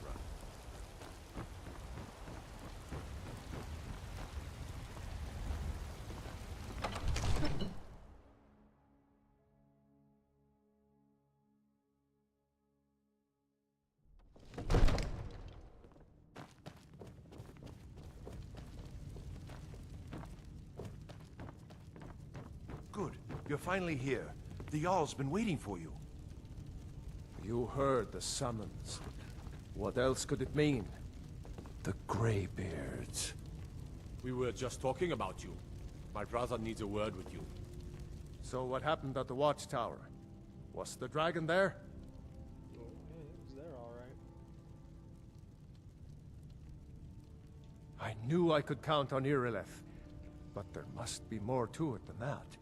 Good. You're finally here. The Jarl's been waiting for you. You heard the summons. What else could it mean? The Greybeards. We were just talking about you. My brother needs a word with you. So what happened at the watchtower? Was the dragon there? Oh, yeah, it was there, all right. I knew I could count on Irileth, but there must be more to it than that.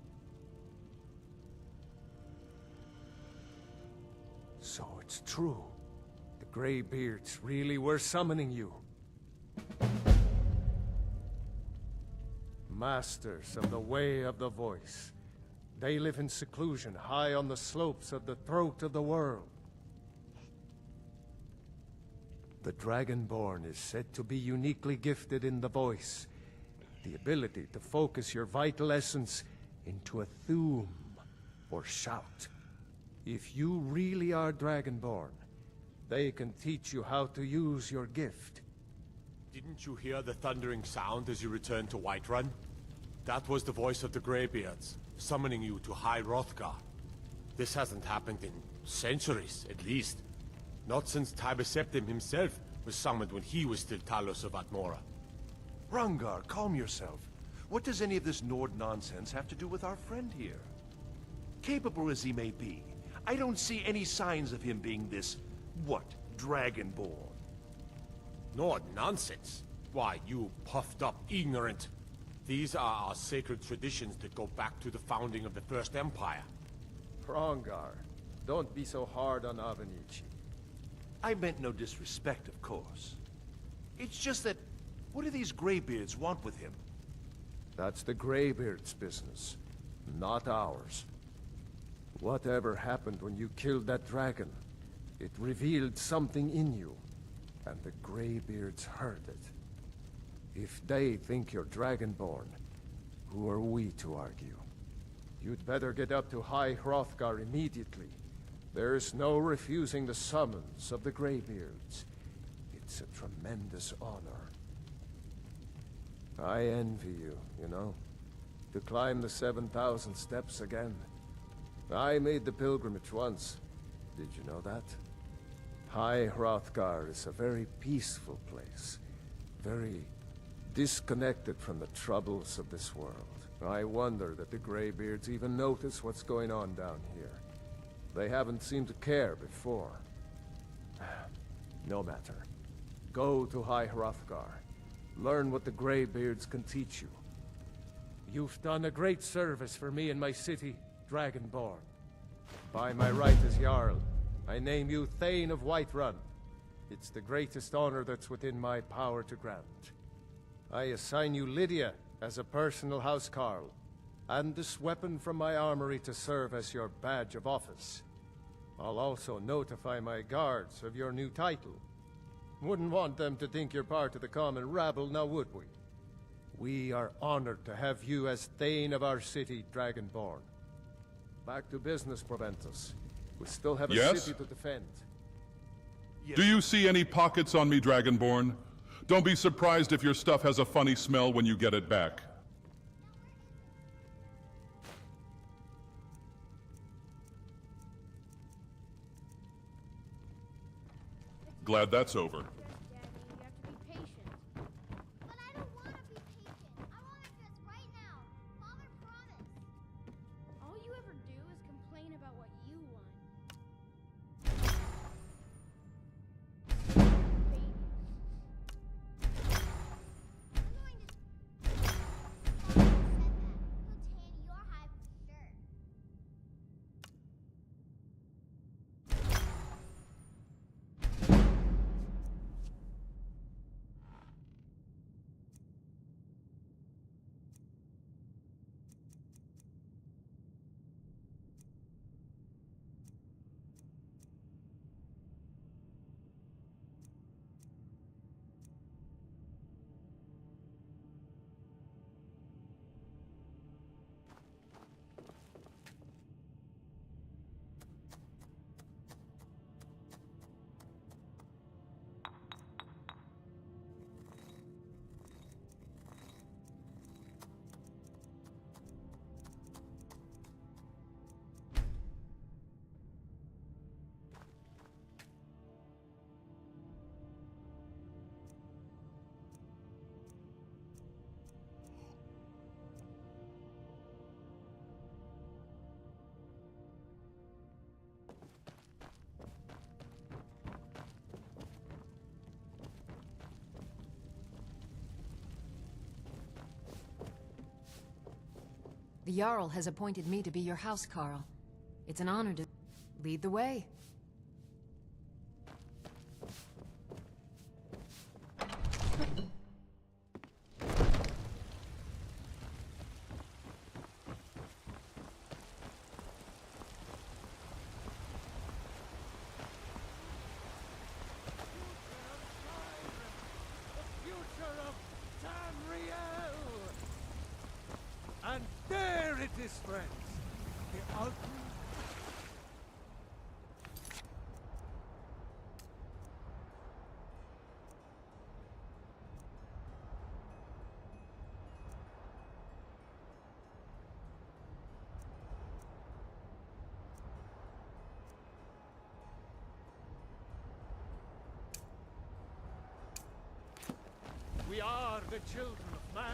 So it's true. The Greybeards really were summoning you. Masters of the Way of the Voice. They live in seclusion high on the slopes of the throat of the world. The Dragonborn is said to be uniquely gifted in the voice. The ability to focus your vital essence into a thume or shout. If you really are Dragonborn, they can teach you how to use your gift. Didn't you hear the thundering sound as you returned to Whiterun? That was the voice of the Greybeards, summoning you to High Hrothgar. This hasn't happened in centuries, at least. Not since Tiber Septim himself was summoned when he was still Talos of Atmora. Rangar, calm yourself. What does any of this Nord nonsense have to do with our friend here? Capable as he may be, I don't see any signs of him being this, Dragonborn. Nord nonsense? Why, you puffed up ignorant. These are our sacred traditions that go back to the founding of the First Empire. Hrongar, don't be so hard on Avenici. I meant no disrespect, of course. It's just that, what do these Greybeards want with him? That's the Greybeards' business, not ours. Whatever happened when you killed that dragon, it revealed something in you, and the Greybeards heard it. If they think you're Dragonborn, who are we to argue? You'd better get up to High Hrothgar immediately. There's no refusing the summons of the Greybeards. It's a tremendous honor. I envy you, you know, to climb the 7,000 steps again. I made the pilgrimage once. Did you know that? High Hrothgar is a very peaceful place. Very disconnected from the troubles of this world. I wonder that the Greybeards even notice what's going on down here. They haven't seemed to care before. No matter. Go to High Hrothgar. Learn what the Greybeards can teach you. You've done a great service for me and my city, Dragonborn. By my right as Jarl, I name you Thane of Whiterun. It's the greatest honor that's within my power to grant. I assign you Lydia as a personal housecarl, and this weapon from my armory to serve as your badge of office. I'll also notify my guards of your new title. Wouldn't want them to think you're part of the common rabble, now would we? We are honored to have you as Thane of our city, Dragonborn. Back to business, Proventus. We still have a Yes? city to defend. Do you see any pockets on me, Dragonborn? Don't be surprised if your stuff has a funny smell when you get it back. Glad that's over. All you ever do is complain about what you want. The Jarl has appointed me to be your housecarl. It's an honor to lead the way. And there it is, friends. The ultimate. We are the children of man.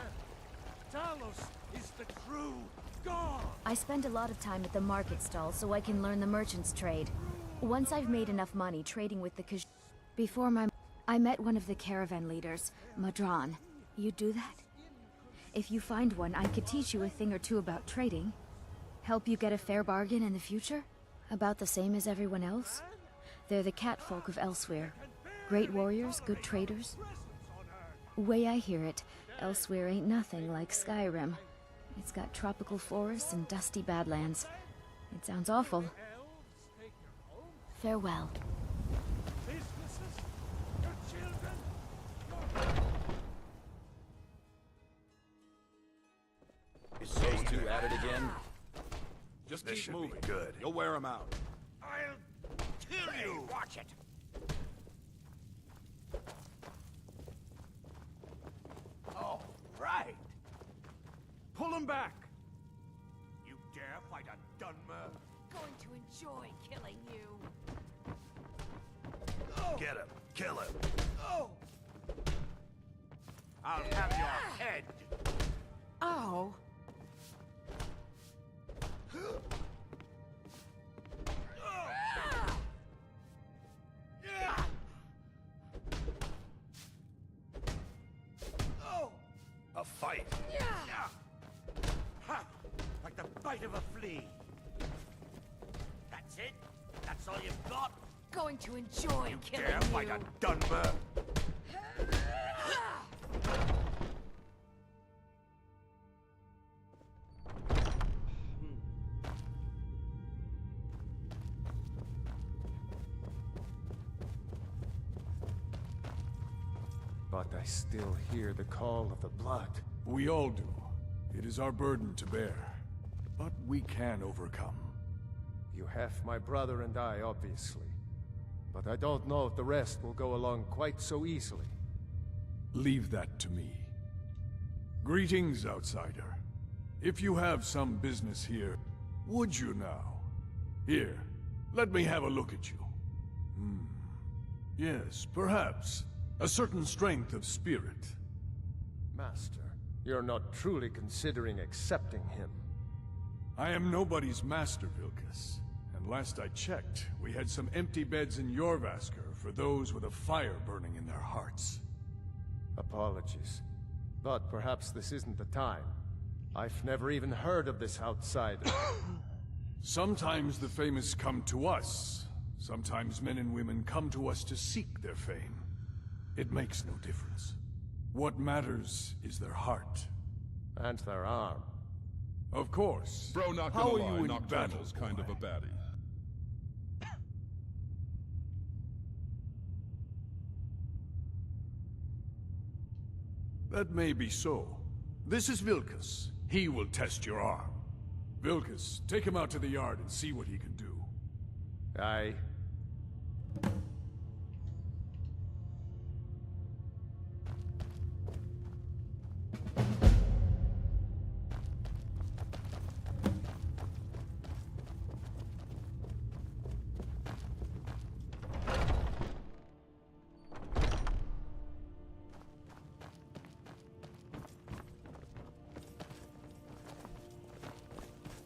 Talos is the true god. I spend a lot of time at the market stall so I can learn the merchant's trade. Once I've made enough money trading with the I met one of the caravan leaders, Madran. You do that? If you find one, I could teach you a thing or two about trading. Help you get a fair bargain in the future? About the same as everyone else? They're the catfolk of Elsewhere. Great warriors, good traders. Way I hear it, Elsewhere ain't nothing like Skyrim. It's got tropical forests and dusty badlands. It sounds awful. Farewell. Is those two at it again? Just This keep should be moving. good. You'll wear them out. I'll kill you! Watch it! All right. Pull him back. You dare fight a Dunmer? Going to enjoy killing you. Get him. Kill him. I'll have your head. Oh. A fight. Ha! Like the bite of a flea. That's it? That's all you've got? Going to enjoy You killing dare fight you. a Dunmer? But I still hear the call of the blood. We all do. It is our burden to bear. But we can overcome. You have my brother and I, obviously. But I don't know if the rest will go along quite so easily. Leave that to me. Greetings, outsider. If you have some business here, would you now? Here, let me have a look at you. Yes, perhaps. A certain strength of spirit. Master, you're not truly considering accepting him. I am nobody's master, Vilkas. And last I checked, we had some empty beds in Jorvaskr for those with a fire burning in their hearts. Apologies. But perhaps this isn't the time. I've never even heard of this outsider. Sometimes the famous come to us. Sometimes men and women come to us to seek their fame. It makes no difference. What matters is their heart. And their arm. Of course. Bro, not How gonna are lie, you in Nocturnal's battle, kind of a baddie. That may be so. This is Vilkas. He will test your arm. Vilkas, take him out to the yard and see what he can do. Aye.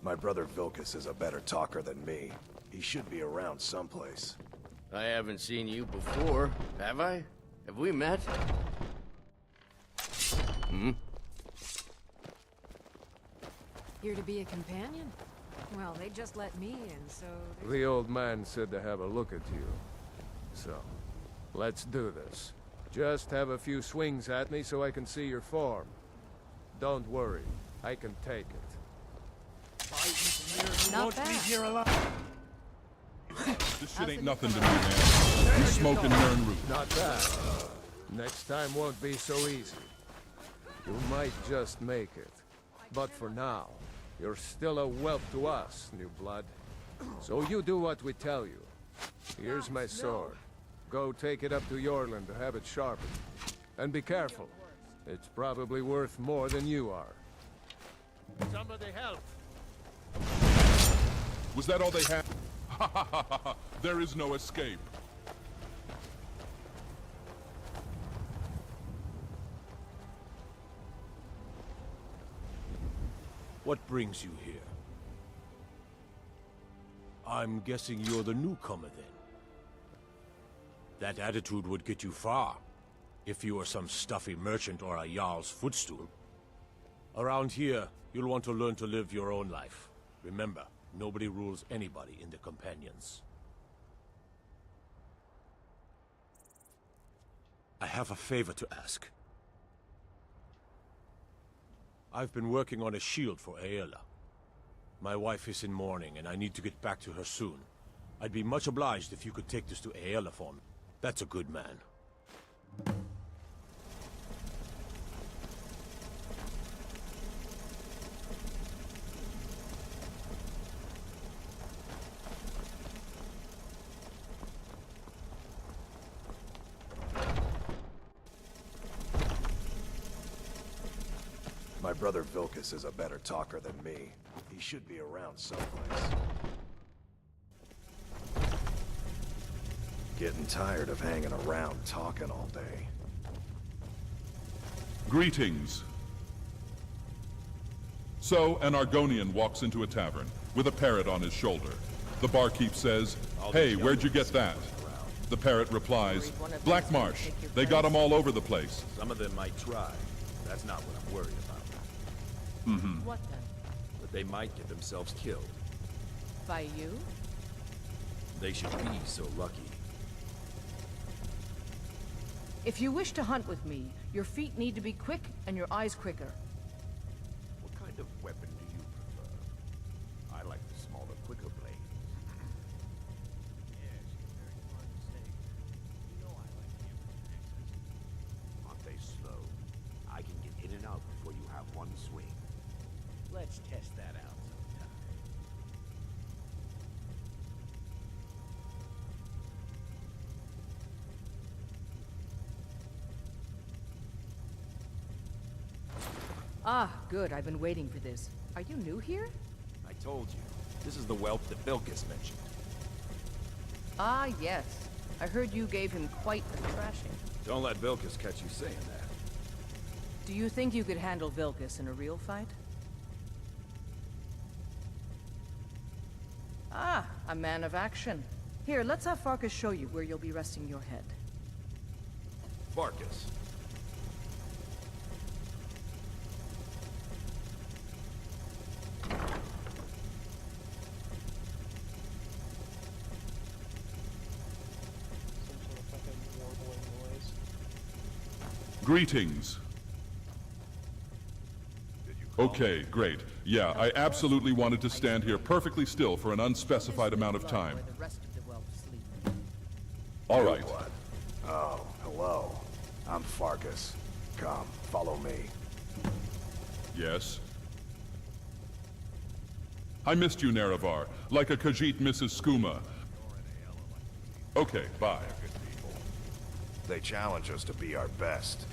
My brother Vilkas is a better talker than me. He should be around someplace. I haven't seen you before, have I? Have we met? Here to be a companion? Well, they just let me in, so... The old man said to have a look at you. So, let's do this. Just have a few swings at me so I can see your form. Don't worry, I can take it. Not bad. This shit ain't nothing to me, man. You smoking Nern root. Not bad. Next time won't be so easy. You might just make it. But for now, you're still a whelp to us, new blood. So you do what we tell you. Here's my sword. Go take it up to Yorland to have it sharpened. And be careful. It's probably worth more than you are. Somebody help! Was that all they had? Ha ha ha ha! There is no escape. What brings you here? I'm guessing you're the newcomer then. That attitude would get you far, if you were some stuffy merchant or a Jarl's footstool. Around here, you'll want to learn to live your own life. Remember, nobody rules anybody in the Companions. I have a favor to ask. I've been working on a shield for Aela. My wife is in mourning, and I need to get back to her soon. I'd be much obliged if you could take this to Aela for me. That's a good man. My brother Vilkas is a better talker than me. He should be around someplace. Getting tired of hanging around talking all day. Greetings. So, an Argonian walks into a tavern, with a parrot on his shoulder. The barkeep says, "Hey, where'd you get that?" The parrot replies, "Black Marsh. They got them all over the place." Some of them might try. That's not what I'm worried about. Mm-hmm. What then? But they might get themselves killed. By you? They should be so lucky. If you wish to hunt with me, your feet need to be quick and your eyes quicker. What kind of weapon do you prefer? I like the smaller, quicker blade. Aren't they slow? I can get in and out before you have one swing. Let's test that out sometime. Ah, good. I've been waiting for this. Are you new here? I told you. This is the whelp that Vilkas mentioned. Ah, yes. I heard you gave him quite a thrashing. Don't let Vilkas catch you saying that. Do you think you could handle Vilkas in a real fight? Ah, a man of action. Here, let's have Farkas show you where you'll be resting your head. Farkas. Greetings. Okay, great. Yeah, I absolutely wanted to stand here perfectly still for an unspecified amount of time. All right. Oh, hello. I'm Farkas. Come, follow me. Yes? I missed you, Nerevar, like a Khajiit misses skooma. Okay, bye. They challenge us to be our best.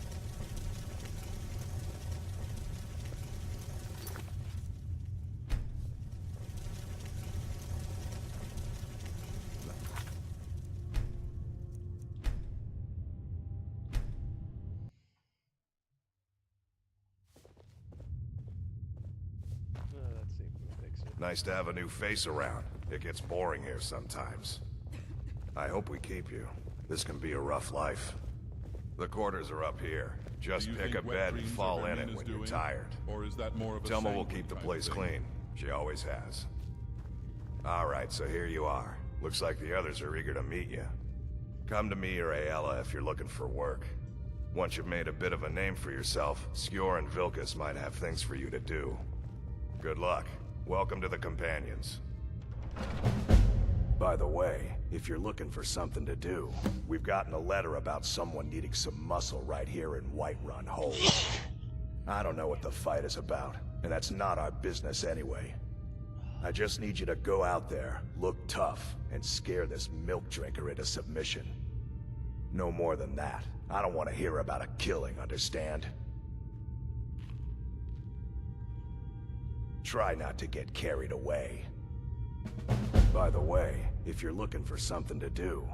Nice to have a new face around. It gets boring here sometimes. I hope we keep you. This can be a rough life. The quarters are up here. Just Do you pick think a wet bed and dreams are fall what in it Nina's when you're doing? tired. Or is that more of a Selma will sanguine keep the kind of place thing? clean. She always has. Alright, so here you are. Looks like the others are eager to meet you. Come to me or Ayala if you're looking for work. Once you've made a bit of a name for yourself, Skjor and Vilkas might have things for you to do. Good luck. Welcome to the Companions. By the way, if you're looking for something to do, we've gotten a letter about someone needing some muscle right here in Whiterun Hold. I don't know what the fight is about, and that's not our business anyway. I just need you to go out there, look tough, and scare this milk drinker into submission. No more than that. I don't want to hear about a killing, understand? Try not to get carried away. By the way, if you're looking for something to do,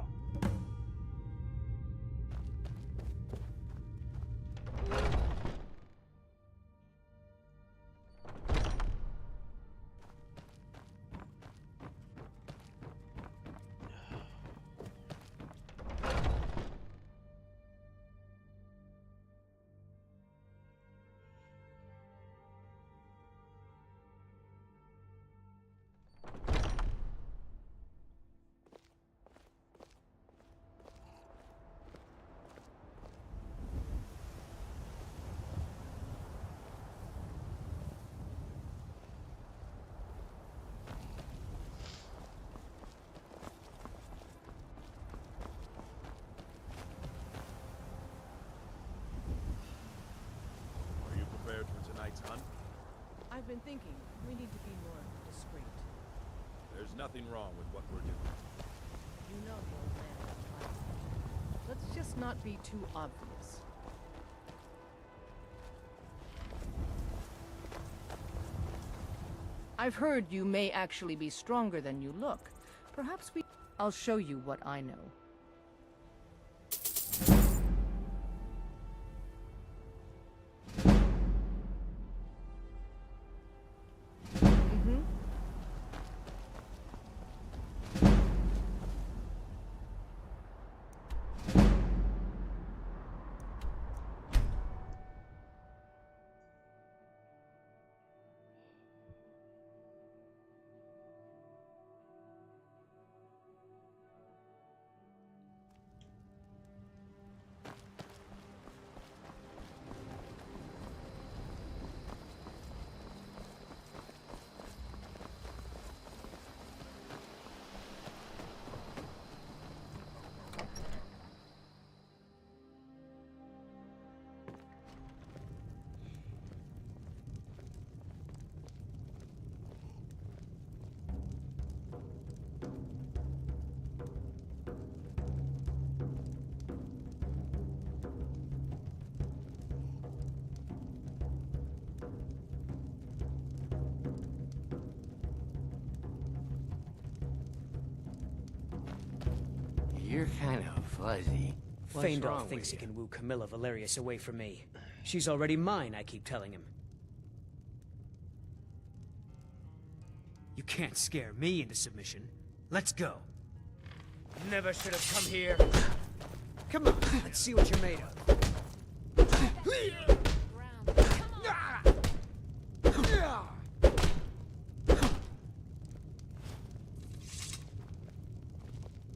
Are you prepared for tonight's hunt? I've been thinking, we need to be more discreet. There's nothing wrong with what we're doing. You know the old man doesn't like it. Let's just not be too obvious. I've heard you may actually be stronger than you look. Perhaps we... I'll show you what I know. You're kind of fuzzy. Feindorf thinks he can woo Camilla Valerius away from me. She's already mine, I keep telling him. You can't scare me into submission. Let's go. Never should have come here. Come on, let's see what you're made of.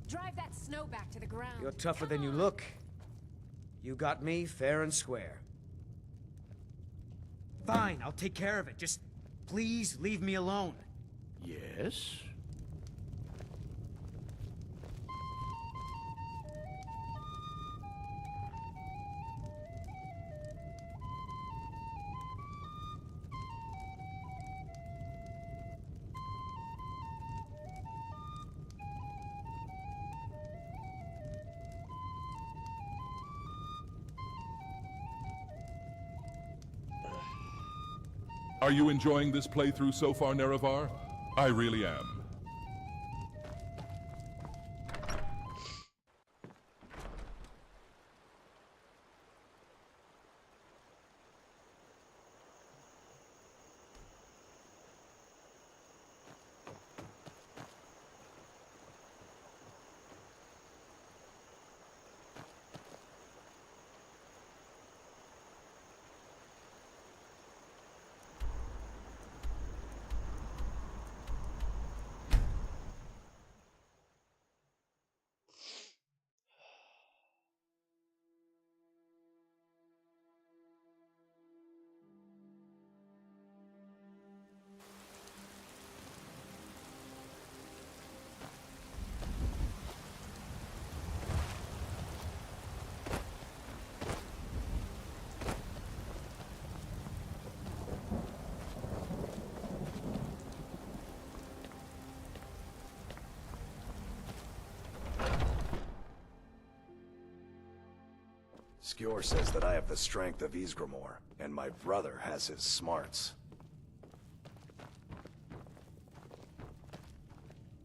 Drive that snow back to the ground. You're tougher than you look. You got me fair and square. Fine, I'll take care of it. Just please leave me alone. Yes? Are you enjoying this playthrough so far, Nerevar? I really am. Skjor says that I have the strength of Ysgramor, and my brother has his smarts.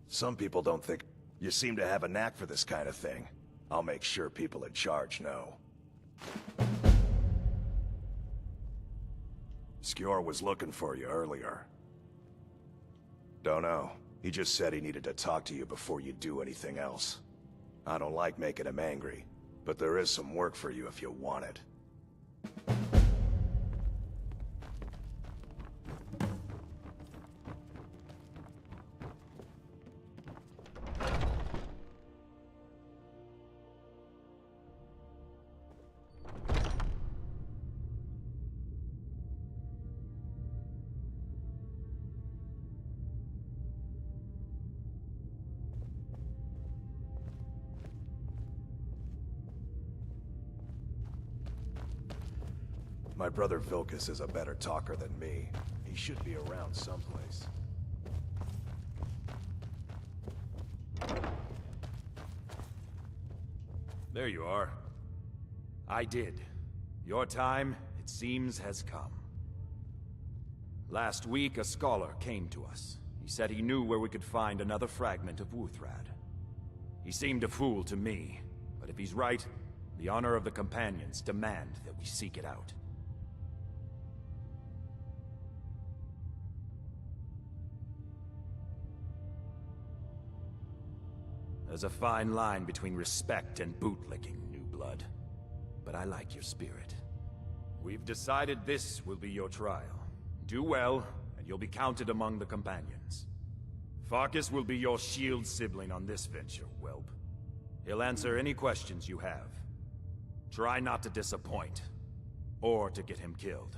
Some people don't think you seem to have a knack for this kind of thing. I'll make sure people in charge know. Skjor was looking for you earlier. Don't know. He just said he needed to talk to you before you do anything else. I don't like making him angry, but there is some work for you if you want it. My brother Vilkas is a better talker than me. He should be around someplace. There you are. I did. Your time, it seems, has come. Last week, a scholar came to us. He said he knew where we could find another fragment of Wuthrad. He seemed a fool to me, but if he's right, the honor of the Companions demand that we seek it out. There's a fine line between respect and bootlicking, new blood. But I like your spirit. We've decided this will be your trial. Do well, and you'll be counted among the companions. Farkas will be your shield sibling on this venture, whelp. He'll answer any questions you have. Try not to disappoint, or to get him killed.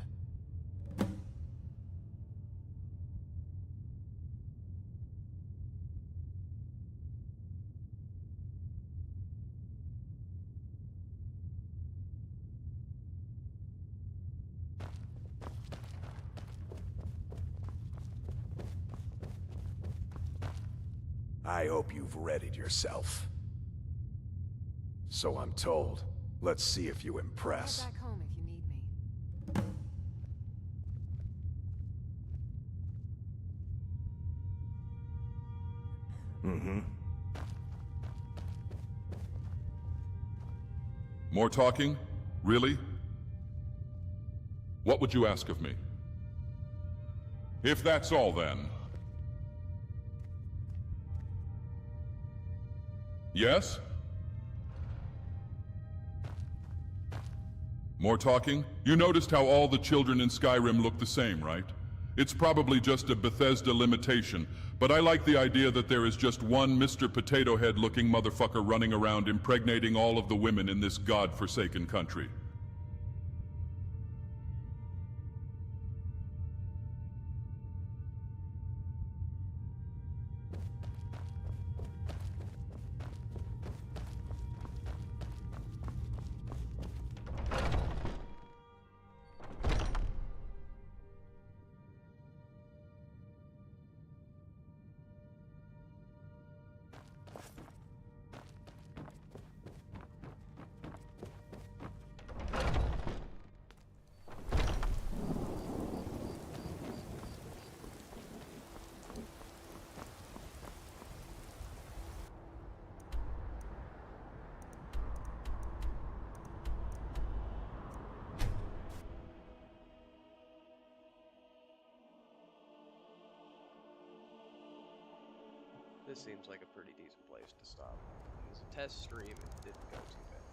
I hope you've readied yourself. So I'm told. Let's see if you impress. Head back home if you need me. Mm-hmm. More talking? Really? What would you ask of me? If that's all, then. Yes? More talking? You noticed how all the children in Skyrim look the same, right? It's probably just a Bethesda limitation, but I like the idea that there is just one Mr. Potato Head-looking motherfucker running around impregnating all of the women in this god-forsaken country. This seems like a pretty decent place to stop. It was a test stream, it didn't go too bad.